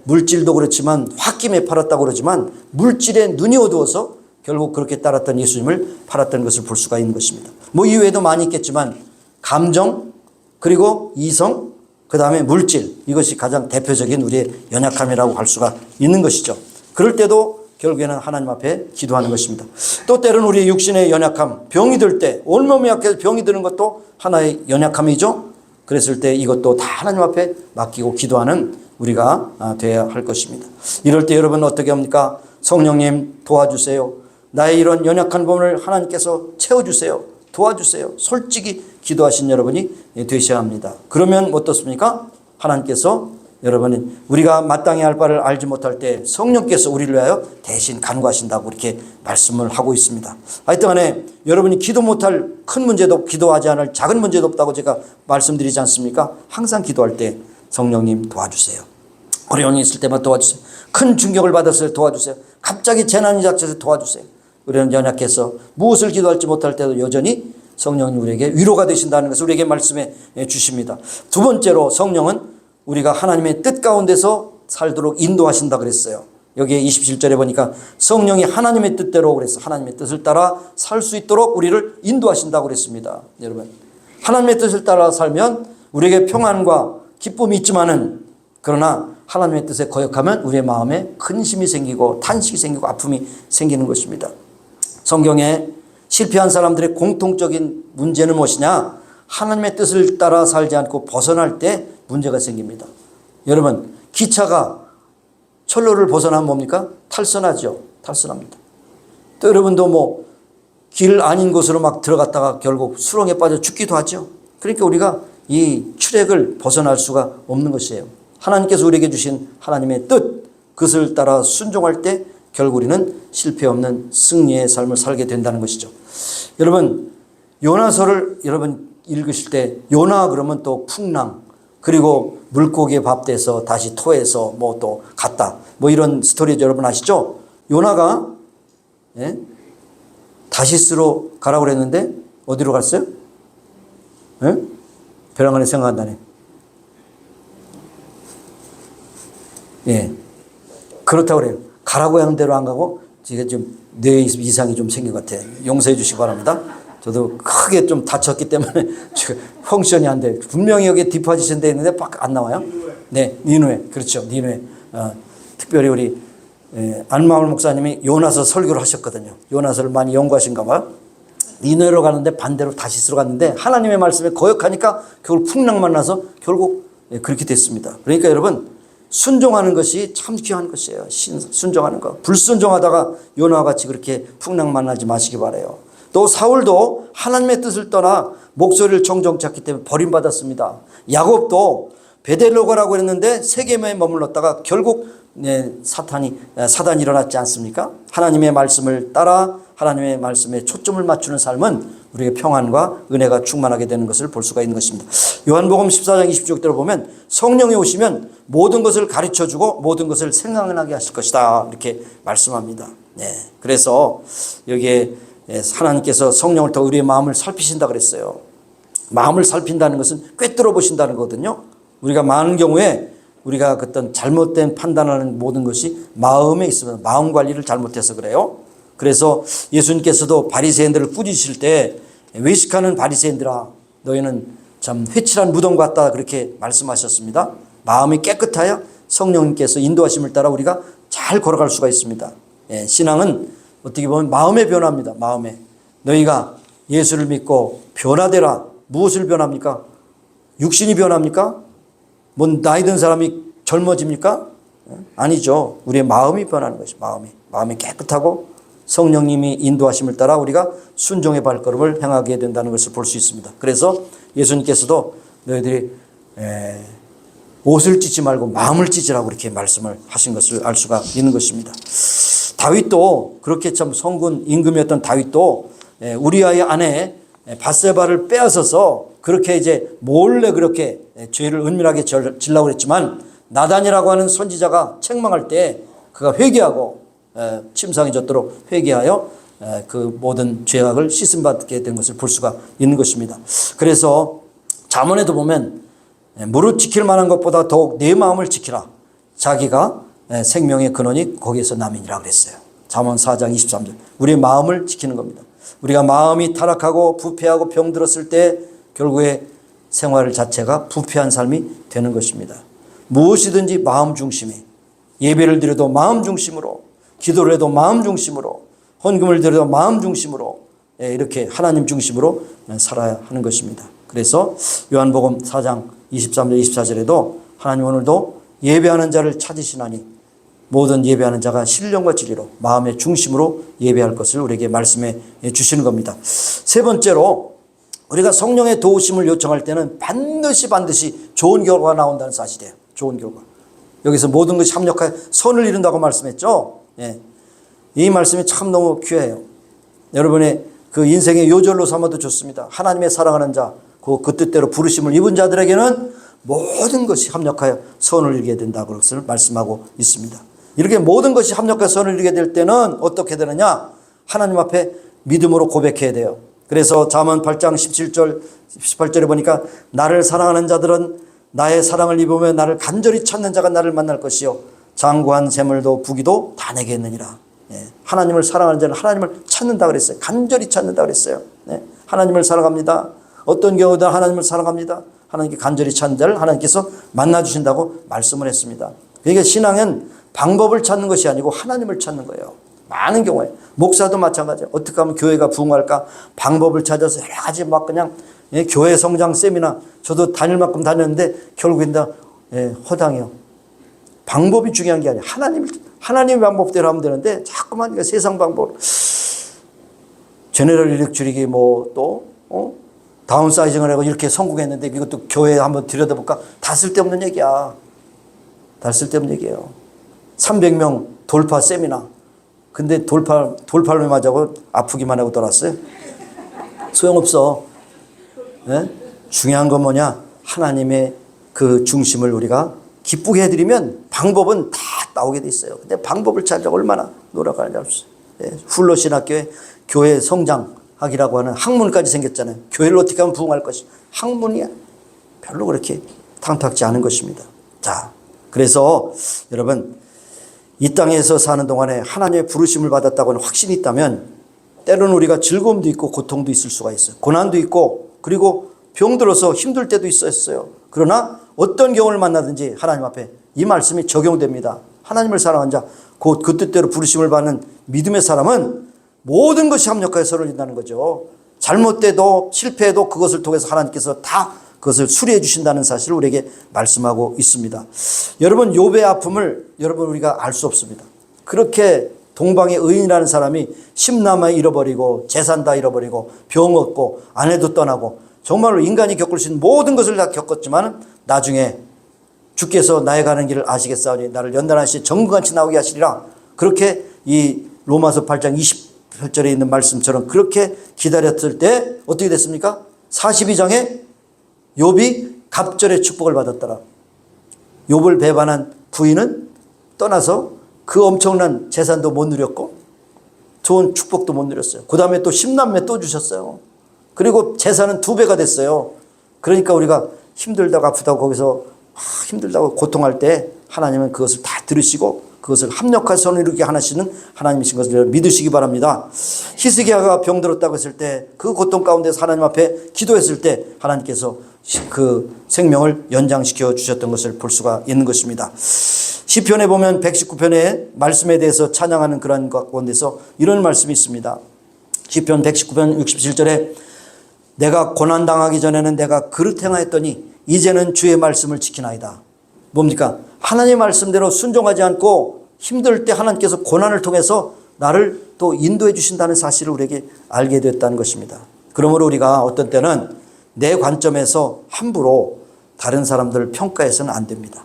물질도 그렇지만 홧김에 팔았다고 그러지만 물질에 눈이 어두워서 결국 그렇게 따랐던 예수님을 팔았던 것을 볼 수가 있는 것입니다. 이외에도 많이 있겠지만 감정, 그리고 이성, 그 다음에 물질, 이것이 가장 대표적인 우리의 연약함이라고 할 수가 있는 것이죠. 그럴 때도 결국에는 하나님 앞에 기도하는 것입니다. 또 때로는 우리의 육신의 연약함, 병이 들 때, 온몸이 약해서 병이 드는 것도 하나의 연약함이죠. 그랬을 때 이것도 다 하나님 앞에 맡기고 기도하는 우리가 되어야 할 것입니다. 이럴 때 여러분 어떻게 합니까? 성령님 도와주세요. 나의 이런 연약한 부분을 하나님께서 채워주세요. 도와주세요. 솔직히 기도하신 여러분이 되셔야 합니다. 그러면 어떻습니까? 하나님께서 여러분이 우리가 마땅히 할 바를 알지 못할 때 성령께서 우리를 위하여 대신 간구하신다고 이렇게 말씀을 하고 있습니다. 하여튼간에 여러분이 기도 못할 큰 문제도 기도하지 않을 작은 문제도 없다고 제가 말씀드리지 않습니까? 항상 기도할 때 성령님 도와주세요. 어려움이 있을 때만 도와주세요. 큰 충격을 받았을 때 도와주세요. 갑자기 재난이 닥쳐서 도와주세요. 우리는 연약해서 무엇을 기도할지 못할 때도 여전히 성령님 우리에게 위로가 되신다는 것을 우리에게 말씀해 주십니다. 두 번째로 성령은 우리가 하나님의 뜻 가운데서 살도록 인도하신다 그랬어요. 여기에 27절에 보니까 성령이 하나님의 뜻대로 그랬어요. 하나님의 뜻을 따라 살 수 있도록 우리를 인도하신다고 그랬습니다. 여러분, 하나님의 뜻을 따라 살면 우리에게 평안과 기쁨이 있지만은 그러나 하나님의 뜻에 거역하면 우리의 마음에 근심이 생기고 탄식이 생기고 아픔이 생기는 것입니다. 성경에 실패한 사람들의 공통적인 문제는 무엇이냐? 하나님의 뜻을 따라 살지 않고 벗어날 때 문제가 생깁니다. 여러분, 기차가 철로를 벗어나면 뭡니까? 탈선하죠. 탈선합니다. 또 여러분도 길 아닌 곳으로 막 들어갔다가 결국 수렁에 빠져 죽기도 하죠. 그러니까 우리가 이 출애를 벗어날 수가 없는 것이에요. 하나님께서 우리에게 주신 하나님의 뜻, 그것을 따라 순종할 때 결국 우리는 실패 없는 승리의 삶을 살게 된다는 것이죠. 여러분, 요나서를 여러분 읽으실 때 요나 그러면 또 풍랑, 그리고 물고기에 밥 돼서 다시 토해서 뭐 또 갔다, 뭐 이런 스토리 여러분 아시죠? 요나가 다시스로 가라고 그랬는데 어디로 갔어요? 벼랑 안에 생각한다네. 그렇다고 그래요. 가라고 하는 대로 안 가고 제가 좀 뇌 이상이 좀 생긴 것 같아요. 용서해 주시기 바랍니다. 저도 크게 좀 다쳤기 때문에 펑션이 안 돼요. 분명히 여기에 디파지션 되어 있는데 안 나와요. 네, 니누에. 그렇죠. 니누에. 특별히 우리 안마을 목사님이 요나서 설교를 하셨거든요. 요나서를 많이 연구하신가 봐요. 니누에로 가는데 반대로 다시스로 갔는데 하나님의 말씀에 거역하니까 결국 풍랑 만나서 결국 그렇게 됐습니다. 그러니까 여러분, 순종하는 것이 참 귀한 것이에요. 순종하는 거. 불순종하다가 요나와 같이 그렇게 풍랑 만나지 마시기 바라요. 또 사울도 하나님의 뜻을 떠나 목소리를 정정치 않기 때문에 버림받았습니다. 야곱도 베델로 가라고 했는데 세겜에 머물렀다가 결국 사단이 일어났지 않습니까? 하나님의 말씀을 따라 하나님의 말씀에 초점을 맞추는 삶은 우리의 평안과 은혜가 충만하게 되는 것을 볼 수가 있는 것입니다. 요한복음 14장 26절을 보면 성령이 오시면 모든 것을 가르쳐주고 모든 것을 생각나게 하실 것이다, 이렇게 말씀합니다. 그래서 여기에 하나님께서 성령을 통해 우리의 마음을 살피신다 그랬어요. 마음을 살핀다는 것은 꿰뚫어 보신다는 거거든요. 우리가 많은 경우에 우리가 어떤 잘못된 판단하는 모든 것이 마음에 있으면 마음 관리를 잘못해서 그래요. 그래서 예수님께서도 바리새인들을 꾸짖으실 때 외식하는 바리새인들아, 너희는 참 회칠한 무덤 같다, 그렇게 말씀하셨습니다. 마음이 깨끗하여 성령님께서 인도하심을 따라 우리가 잘 걸어갈 수가 있습니다. 신앙은 어떻게 보면 마음의 변화입니다. 마음에. 너희가 예수를 믿고 변화되라. 무엇을 변합니까? 육신이 변합니까? 뭐 나이 든 사람이 젊어집니까? 아니죠. 우리의 마음이 변하는 것이 마음이 깨끗하고 성령님이 인도하심을 따라 우리가 순종의 발걸음을 행하게 된다는 것을 볼 수 있습니다. 그래서 예수님께서도 너희들이 옷을 찢지 말고 마음을 찢으라고 이렇게 말씀을 하신 것을 알 수가 있는 것입니다. 다윗도 그렇게 참 성군 임금이었던 다윗도 우리아의 아내 밧세바를 빼앗아서 그렇게 이제 몰래 그렇게 죄를 은밀하게 지려고 했지만 나단이라고 하는 선지자가 책망할 때 그가 회개하고 침상해졌도록 회개하여 그 모든 죄악을 씻음받게 된 것을 볼 수가 있는 것입니다. 그래서 잠언에도 보면 무릇 지킬 만한 것보다 더욱 내 마음을 지키라. 자기가 생명의 근원이 거기에서 남이니라 그랬어요. 잠언 4장 23절. 우리의 마음을 지키는 겁니다. 우리가 마음이 타락하고 부패하고 병들었을 때 결국에 생활 자체가 부패한 삶이 되는 것입니다. 무엇이든지 마음 중심이, 예배를 드려도 마음 중심으로, 기도를 해도 마음 중심으로, 헌금을 드려도 마음 중심으로, 이렇게 하나님 중심으로 살아야 하는 것입니다. 그래서 요한복음 4장 23절 24절에도 하나님 오늘도 예배하는 자를 찾으시나니 모든 예배하는 자가 신령과 진리로 마음의 중심으로 예배할 것을 우리에게 말씀해 주시는 겁니다. 세 번째로, 우리가 성령의 도우심을 요청할 때는 반드시 좋은 결과가 나온다는 사실이에요. 좋은 결과. 여기서 모든 것이 합력하여 선을 이룬다고 말씀했죠. 이 말씀이 참 너무 귀해요. 여러분의 그 인생의 요절로 삼아도 좋습니다. 하나님의 사랑하는 자, 그 뜻대로 부르심을 입은 자들에게는 모든 것이 합력하여 선을 이루게 된다고 그것을 말씀하고 있습니다. 이렇게 모든 것이 합력하여 선을 이루게 될 때는 어떻게 되느냐? 하나님 앞에 믿음으로 고백해야 돼요. 그래서 잠언 8장 17절 18절에 보니까 나를 사랑하는 자들은 나의 사랑을 입으며 나를 간절히 찾는 자가 나를 만날 것이요 장구한 샘물도 부기도 다 내게 있느니라. 하나님을 사랑하는 자는 하나님을 찾는다 그랬어요. 간절히 찾는다 그랬어요. 하나님을 사랑합니다. 어떤 경우든 하나님을 사랑합니다. 하나님께 간절히 찾는 자를 하나님께서 만나주신다고 말씀을 했습니다. 그러니까 신앙은 방법을 찾는 것이 아니고 하나님을 찾는 거예요. 많은 경우에 목사도 마찬가지예요. 어떻게 하면 교회가 부흥할까 방법을 찾아서 여러 가지 막 그냥 교회 성장 세미나 저도 다닐 만큼 다녔는데 결국엔 다 허당해요. 방법이 중요한 게 아니에요. 하나님의 방법대로 하면 되는데 자꾸만 세상 방법, 제너럴 일렉트릭이 뭐 또 다운사이징을 하고 이렇게 성공했는데 이것도 교회에 한번 들여다볼까? 다 쓸데없는 얘기야. 다 쓸데없는 얘기예요. 300명 돌파 세미나, 근데 돌팔매 맞아고 아프기만 하고 돌았어요. 소용없어. 예? 중요한 건 뭐냐? 하나님의 그 중심을 우리가 기쁘게 해드리면 방법은 다 나오게 돼 있어요. 근데 방법을 찾아 얼마나 노력하는지 알 수 있어요. 예? 훌로 신학교에 교회 성장학이라고 하는 학문까지 생겼잖아요. 교회를 어떻게 하면 부흥할 것이. 학문이야. 별로 그렇게 탐탁지 않은 것입니다. 자, 그래서 여러분 이 땅에서 사는 동안에 하나님의 부르심을 받았다고 하는 확신이 있다면 때로는 우리가 즐거움도 있고 고통도 있을 수가 있어요. 고난도 있고 그리고 병들어서 힘들 때도 있었어요. 그러나 어떤 경우를 만나든지 하나님 앞에 이 말씀이 적용됩니다. 하나님을 사랑한 자, 곧 그 뜻대로 부르심을 받는 믿음의 사람은 모든 것이 합력하여 서로 인다는 거죠. 잘못돼도 실패해도 그것을 통해서 하나님께서 다 그것을 수리해 주신다는 사실을 우리에게 말씀하고 있습니다. 여러분 욥의 아픔을 여러분 우리가 알 수 없습니다. 그렇게 동방의 의인이라는 사람이 심남아 잃어버리고 재산 다 잃어버리고 병 얻고 아내도 떠나고 정말로 인간이 겪을 수 있는 모든 것을 다 겪었지만 나중에 주께서 나의 가는 길을 아시겠사오니 나를 연단하시 정금같이 나오게 하시리라. 그렇게 이 로마서 8장 28절에 있는 말씀처럼 그렇게 기다렸을 때 어떻게 됐습니까? 42장에 욥이 갑절의 축복을 받았더라. 욥을 배반한 부인은 떠나서 그 엄청난 재산도 못 누렸고 좋은 축복도 못 누렸어요. 그 다음에 또 10남매 또 주셨어요. 그리고 재산은 2배가 됐어요. 그러니까 우리가 힘들다고 아프다고 거기서 힘들다고 고통할 때 하나님은 그것을 다 들으시고 그것을 합력할 선을 이루게 하시는 하나님이신 것을 믿으시기 바랍니다. 히스기야가 병들었다고 했을 때 그 고통 가운데서 하나님 앞에 기도했을 때 하나님께서 그 생명을 연장시켜 주셨던 것을 볼 수가 있는 것입니다. 시편에 보면 119편의 말씀에 대해서 찬양하는 그런 가운데서 이런 말씀이 있습니다. 시편 119편 67절에 내가 고난당하기 전에는 내가 그릇 행하였더니 이제는 주의 말씀을 지키나이다. 뭡니까? 하나님의 말씀대로 순종하지 않고 힘들 때 하나님께서 고난을 통해서 나를 또 인도해 주신다는 사실을 우리에게 알게 됐다는 것입니다. 그러므로 우리가 어떤 때는 내 관점에서 함부로 다른 사람들을 평가해서는 안 됩니다.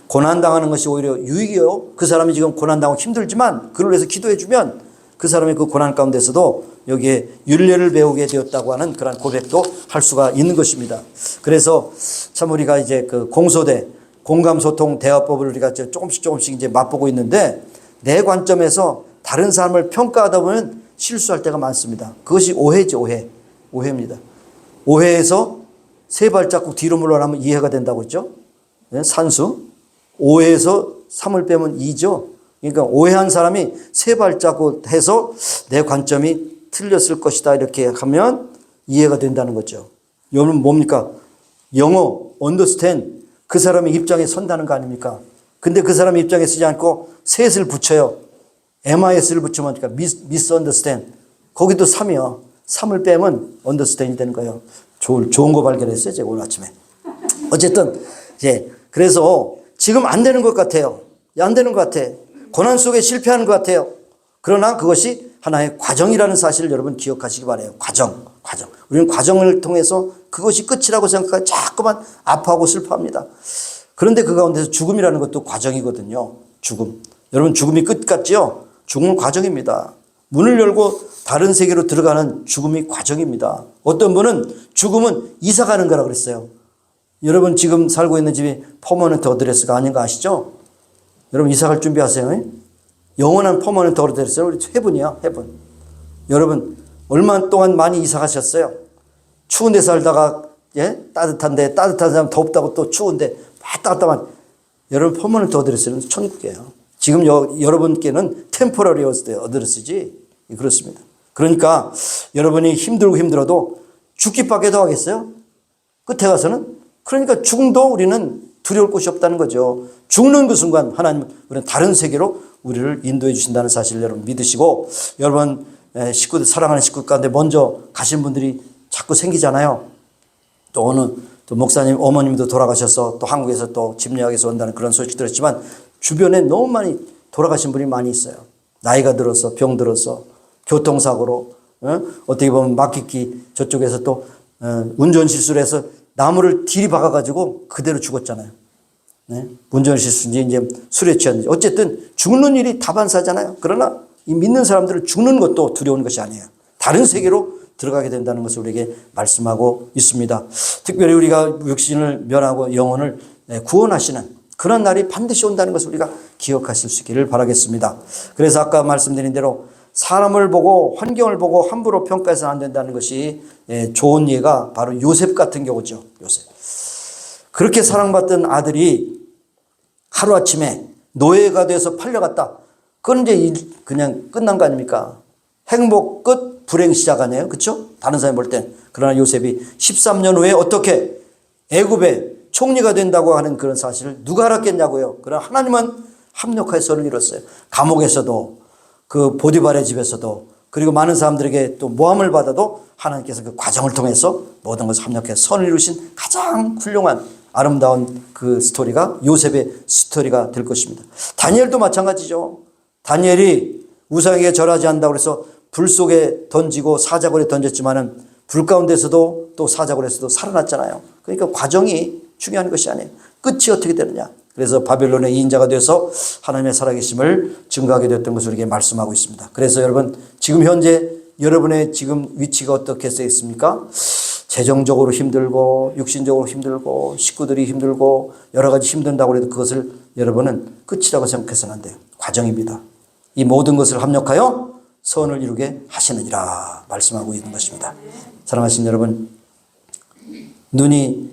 고난당하는 것이 오히려 유익이에요. 그 사람이 지금 고난당하고 힘들지만 그를 위해서 기도해 주면 그 사람의 그 고난 가운데서도 여기에 윤례를 배우게 되었다고 하는 그런 고백도 할 수가 있는 것입니다. 그래서 참 우리가 이제 그 공소대, 공감소통 대화법을 우리가 조금씩 이제 맛보고 있는데 내 관점에서 다른 사람을 평가하다 보면 실수할 때가 많습니다. 그것이 오해죠, 오해. 오해입니다. 오해에서 3발자국 뒤로 물러나면 이해가 된다고 했죠. 산수. 오해에서 3을 빼면 2죠. 그러니까 오해한 사람이 3발자국 해서 내 관점이 틀렸을 것이다 이렇게 하면 이해가 된다는 거죠. 여러분 뭡니까? 영어 understand 그 사람의 입장에 선다는 거 아닙니까? 근데 그 사람의 입장에 쓰지 않고 셋을 붙여요. MIS를 붙이면 misunderstand 거기도 3이요. 3을 빼면 understand이 되는 거예요. 좋은 거 발견했어요 제가 오늘 아침에. 어쨌든 이제 그래서 지금 안 되는 것 같아요. 안 되는 것 같아. 고난 속에 실패하는 것 같아요. 그러나 그것이 하나의 과정이라는 사실을 여러분 기억하시기 바라요. 과정. 우리는 과정을 통해서 그것이 끝이라고 생각하고 자꾸만 아파하고 슬퍼합니다. 그런데 그 가운데서 죽음이라는 것도 과정이거든요. 죽음. 여러분 죽음이 끝 같지요? 죽음은 과정입니다. 문을 열고 다른 세계로 들어가는 죽음이 과정입니다. 어떤 분은 죽음은 이사 가는 거라고 그랬어요. 여러분 지금 살고 있는 집이 퍼머넌트 어드레스가 아닌 거 아시죠? 여러분 이사 갈 준비하세요. 영원한 퍼머넌트 어드레스는 우리 해분이야, 해분. 여러분 얼마 동안 많이 이사 가셨어요? 추운 데 살다가 따뜻한데 따뜻한 사람 덥다고 또 추운데 왔다 갔다 만 여러분 퍼머넌트 어드레스는 천국이에요. 지금 여러분께는 템포러리 어드레스지. 그렇습니다. 그러니까 여러분이 힘들어도 죽기밖에 더 하겠어요? 끝에 가서는? 그러니까 죽음도 우리는 두려울 곳이 없다는 거죠. 죽는 그 순간 하나님은 우리는 다른 세계로 우리를 인도해 주신다는 사실을 여러분 믿으시고 여러분 식구들 사랑하는 식구 가운데 먼저 가신 분들이 자꾸 생기잖아요. 또 어느 또 목사님 어머님도 돌아가셔서 또 한국에서 또 집례학에서 온다는 그런 소식 들었지만 주변에 너무 많이 돌아가신 분이 많이 있어요. 나이가 들어서 병들어서 교통사고로 어떻게 보면 막히기 저쪽에서 또 운전 실수를 해서 나무를 들이박아가지고 그대로 죽었잖아요. 네? 운전 실수인지 이제 술에 취했는지 어쨌든 죽는 일이 다반사잖아요. 그러나 이 믿는 사람들은 죽는 것도 두려운 것이 아니에요. 다른 세계로 들어가게 된다는 것을 우리에게 말씀하고 있습니다. 특별히 우리가 육신을 멸하고 영혼을 구원하시는 그런 날이 반드시 온다는 것을 우리가 기억하실 수 있기를 바라겠습니다. 그래서 아까 말씀드린 대로 사람을 보고 환경을 보고 함부로 평가해서는 안 된다는 것이 좋은 예가 바로 요셉 같은 경우죠. 요셉. 그렇게 사랑받던 아들이 하루아침에 노예가 돼서 팔려갔다. 그건 이제 그냥 끝난 거 아닙니까? 행복 끝, 불행 시작 아니에요? 그렇죠? 다른 사람이 볼 땐. 그러나 요셉이 13년 후에 어떻게 애굽의 총리가 된다고 하는 그런 사실을 누가 알았겠냐고요. 그러나 하나님은 합력하여 선을 이뤘어요. 감옥에서도 그 보디발의 집에서도 그리고 많은 사람들에게 또 모함을 받아도 하나님께서 그 과정을 통해서 모든 것을 합력해서 선을 이루신 가장 훌륭한 아름다운 그 스토리가 요셉의 스토리가 될 것입니다. 다니엘도 마찬가지죠. 다니엘이 우상에게 절하지 않는다고 해서 불 속에 던지고 사자굴에 던졌지만은 불 가운데서도 또 사자굴에서도 살아났잖아요. 그러니까 과정이 중요한 것이 아니에요. 끝이 어떻게 되느냐. 그래서 바벨론의 이인자가 되어서 하나님의 살아계심을 증거하게 됐던 것을 우리에게 말씀하고 있습니다. 그래서 여러분 지금 현재 여러분의 지금 위치가 어떻게 되겠습니까? 재정적으로 힘들고 육신적으로 힘들고 식구들이 힘들고 여러 가지 힘든다고 해도 그것을 여러분은 끝이라고 생각해서는 안 돼요. 과정입니다. 이 모든 것을 합력하여 선을 이루게 하시느니라 말씀하고 있는 것입니다. 사랑하신 여러분, 눈이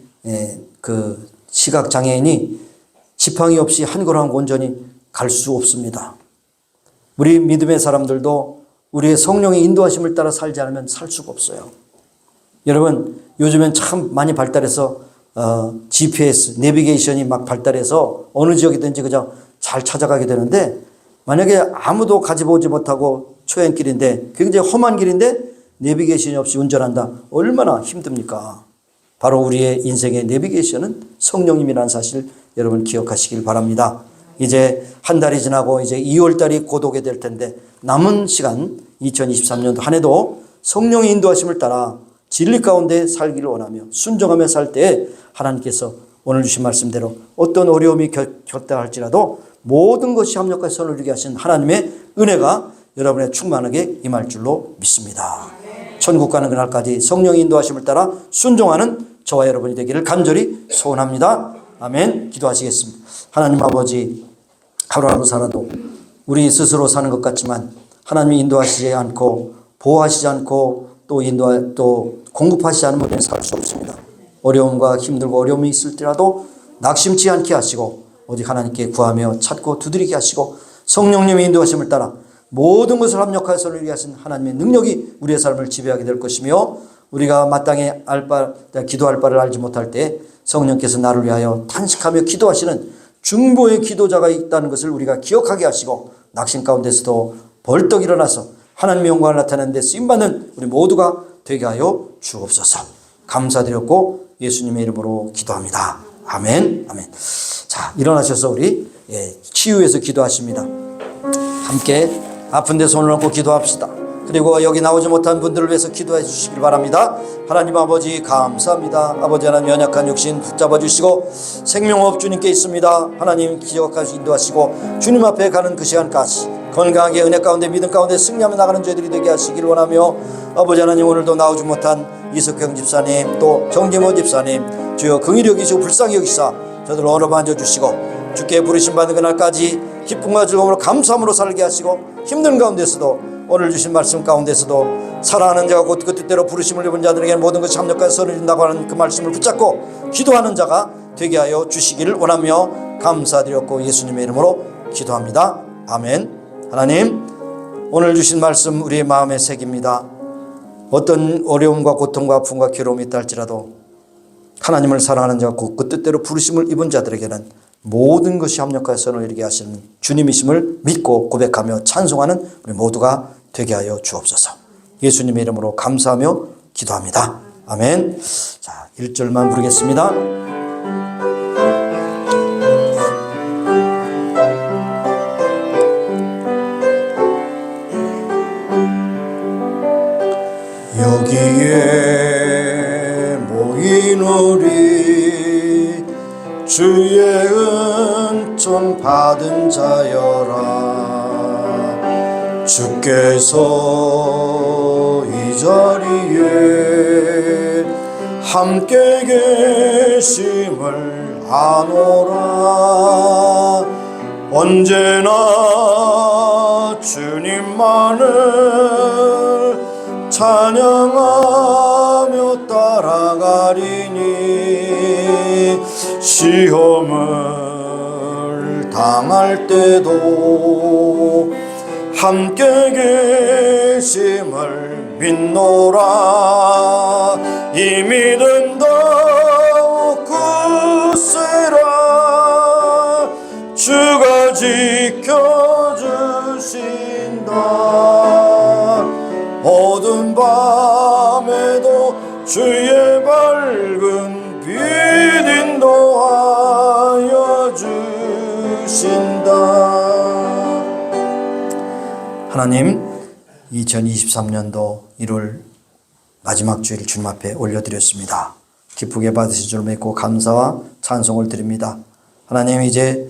그 시각 장애인이 지팡이 없이 한 걸음 온전히 갈 수 없습니다. 우리 믿음의 사람들도 우리의 성령의 인도하심을 따라 살지 않으면 살 수가 없어요. 여러분 요즘엔 참 많이 발달해서 GPS, 내비게이션이 막 발달해서 어느 지역이든지 그냥 잘 찾아가게 되는데 만약에 아무도 가져보지 못하고 초행길인데 굉장히 험한 길인데 내비게이션이 없이 운전한다. 얼마나 힘듭니까? 바로 우리의 인생의 내비게이션은 성령님이라는 사실 여러분 기억하시길 바랍니다. 이제 한 달이 지나고 이제 2월 달이 곧 오게 될 텐데 남은 시간 2023년도 한 해도 성령의 인도하심을 따라 진리 가운데 살기를 원하며 순종하며 살 때 하나님께서 오늘 주신 말씀대로 어떤 어려움이 겹다 할지라도 모든 것이 합력하여 선을 이루게 하신 하나님의 은혜가 여러분의 충만하게 임할 줄로 믿습니다. 천국 가는 그날까지 성령의 인도하심을 따라 순종하는 저와 여러분이 되기를 간절히 소원합니다. 아멘. 기도하시겠습니다. 하나님 아버지, 하루하루 살아도 우리 스스로 사는 것 같지만 하나님이 인도하시지 않고 보호하시지 않고 또 공급하시지 않으면 우리는 살 수 없습니다. 어려움과 힘들고 어려움이 있을지라도 낙심치 않게 하시고 오직 하나님께 구하며 찾고 두드리게 하시고 성령님의 인도하심을 따라 모든 것을 합력하여 선을 이루게 하신 하나님의 능력이 우리의 삶을 지배하게 될 것이며 우리가 마땅히 기도할 바를 알지 못할 때 성령께서 나를 위하여 탄식하며 기도하시는 중보의 기도자가 있다는 것을 우리가 기억하게 하시고 낙심 가운데서도 벌떡 일어나서 하나님의 영광을 나타내는 데 쓰임받는 우리 모두가 되게 하여 주옵소서. 감사드렸고 예수님의 이름으로 기도합니다. 아멘. 아멘. 자, 일어나셔서 우리 치유해서 기도하십니다. 함께 아픈 데 손을 얹고 기도합시다. 그리고 여기 나오지 못한 분들을 위해서 기도해 주시길 바랍니다. 하나님 아버지 감사합니다. 아버지 하나님 연약한 육신 붙잡아 주시고 생명업 주님께 있습니다. 하나님 기억하시고 인도하시고 주님 앞에 가는 그 시간까지 건강하게 은혜 가운데 믿음 가운데 승리하며 나가는 저희들이 되게 하시길 원하며 아버지 하나님 오늘도 나오지 못한 이석경 집사님 또 정지모 집사님 주여 긍휼히 여기시고 불쌍히 여기시사 저들 어루만져 앉아주시고 주께 부르심 받는 그날까지 기쁨과 즐거움으로 감사함으로 살게 하시고 힘든 가운데서도 오늘 주신 말씀 가운데서도 사랑하는 자가 곧 그 뜻대로 부르심을 입은 자들에게 모든 것이 합력하여 선을 이룬다고 하는 그 말씀을 붙잡고 기도하는 자가 되게 하여 주시기를 원하며 감사드렸고 예수님의 이름으로 기도합니다. 아멘. 하나님 오늘 주신 말씀 우리의 마음에 새깁니다. 어떤 어려움과 고통과 아픔과 괴로움이 있다 할지라도 하나님을 사랑하는 자가 곧 그 뜻대로 부르심을 입은 자들에게는 모든 것이 합력하여 선을 이루게 하시는 주님이심을 믿고 고백하며 찬송하는 우리 모두가 되게 하여 주옵소서. 예수님의 이름으로 감사하며 기도합니다. 아멘. 자, 1절만 부르겠습니다. 여기에 모인 우리 주의 은총 받은 자여라 주께서 이 자리에 함께 계심을 아노라. 언제나 주님만을 찬양하며 따라가리니 시험을 당할 때도 함께 계심을 믿노라. 이 믿음 더욱 굳세라. 주가 지켜주신다. 어두운 밤에도 주의 밝은 빛 인도하여 주신다. 하나님, 2023년도 1월 마지막 주일 주님 앞에 올려드렸습니다. 기쁘게 받으신 줄 믿고 감사와 찬송을 드립니다. 하나님, 이제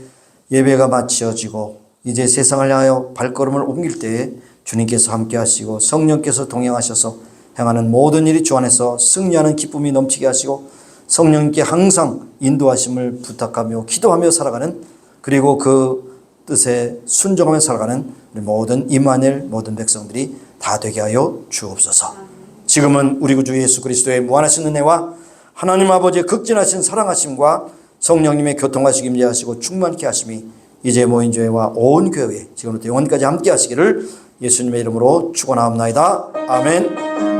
예배가 마치어지고 이제 세상을 향하여 발걸음을 옮길 때에 주님께서 함께 하시고 성령께서 동행하셔서 행하는 모든 일이 주 안에서 승리하는 기쁨이 넘치게 하시고 성령님께 항상 인도하심을 부탁하며 기도하며 살아가는, 그리고 그 뜻에 순종하며 살아가는 우리 모든 임마누엘 모든 백성들이 다 되게 하여 주옵소서. 지금은 우리 구주 예수 그리스도의 무한하신 은혜와 하나님 아버지의 극진하신 사랑하심과 성령님의 교통하시기 임재하시고 충만케 하심이 이제 모인 교회와 온 교회에 지금부터 영원까지 함께 하시기를 예수님의 이름으로 축원하옵나이다. 아멘.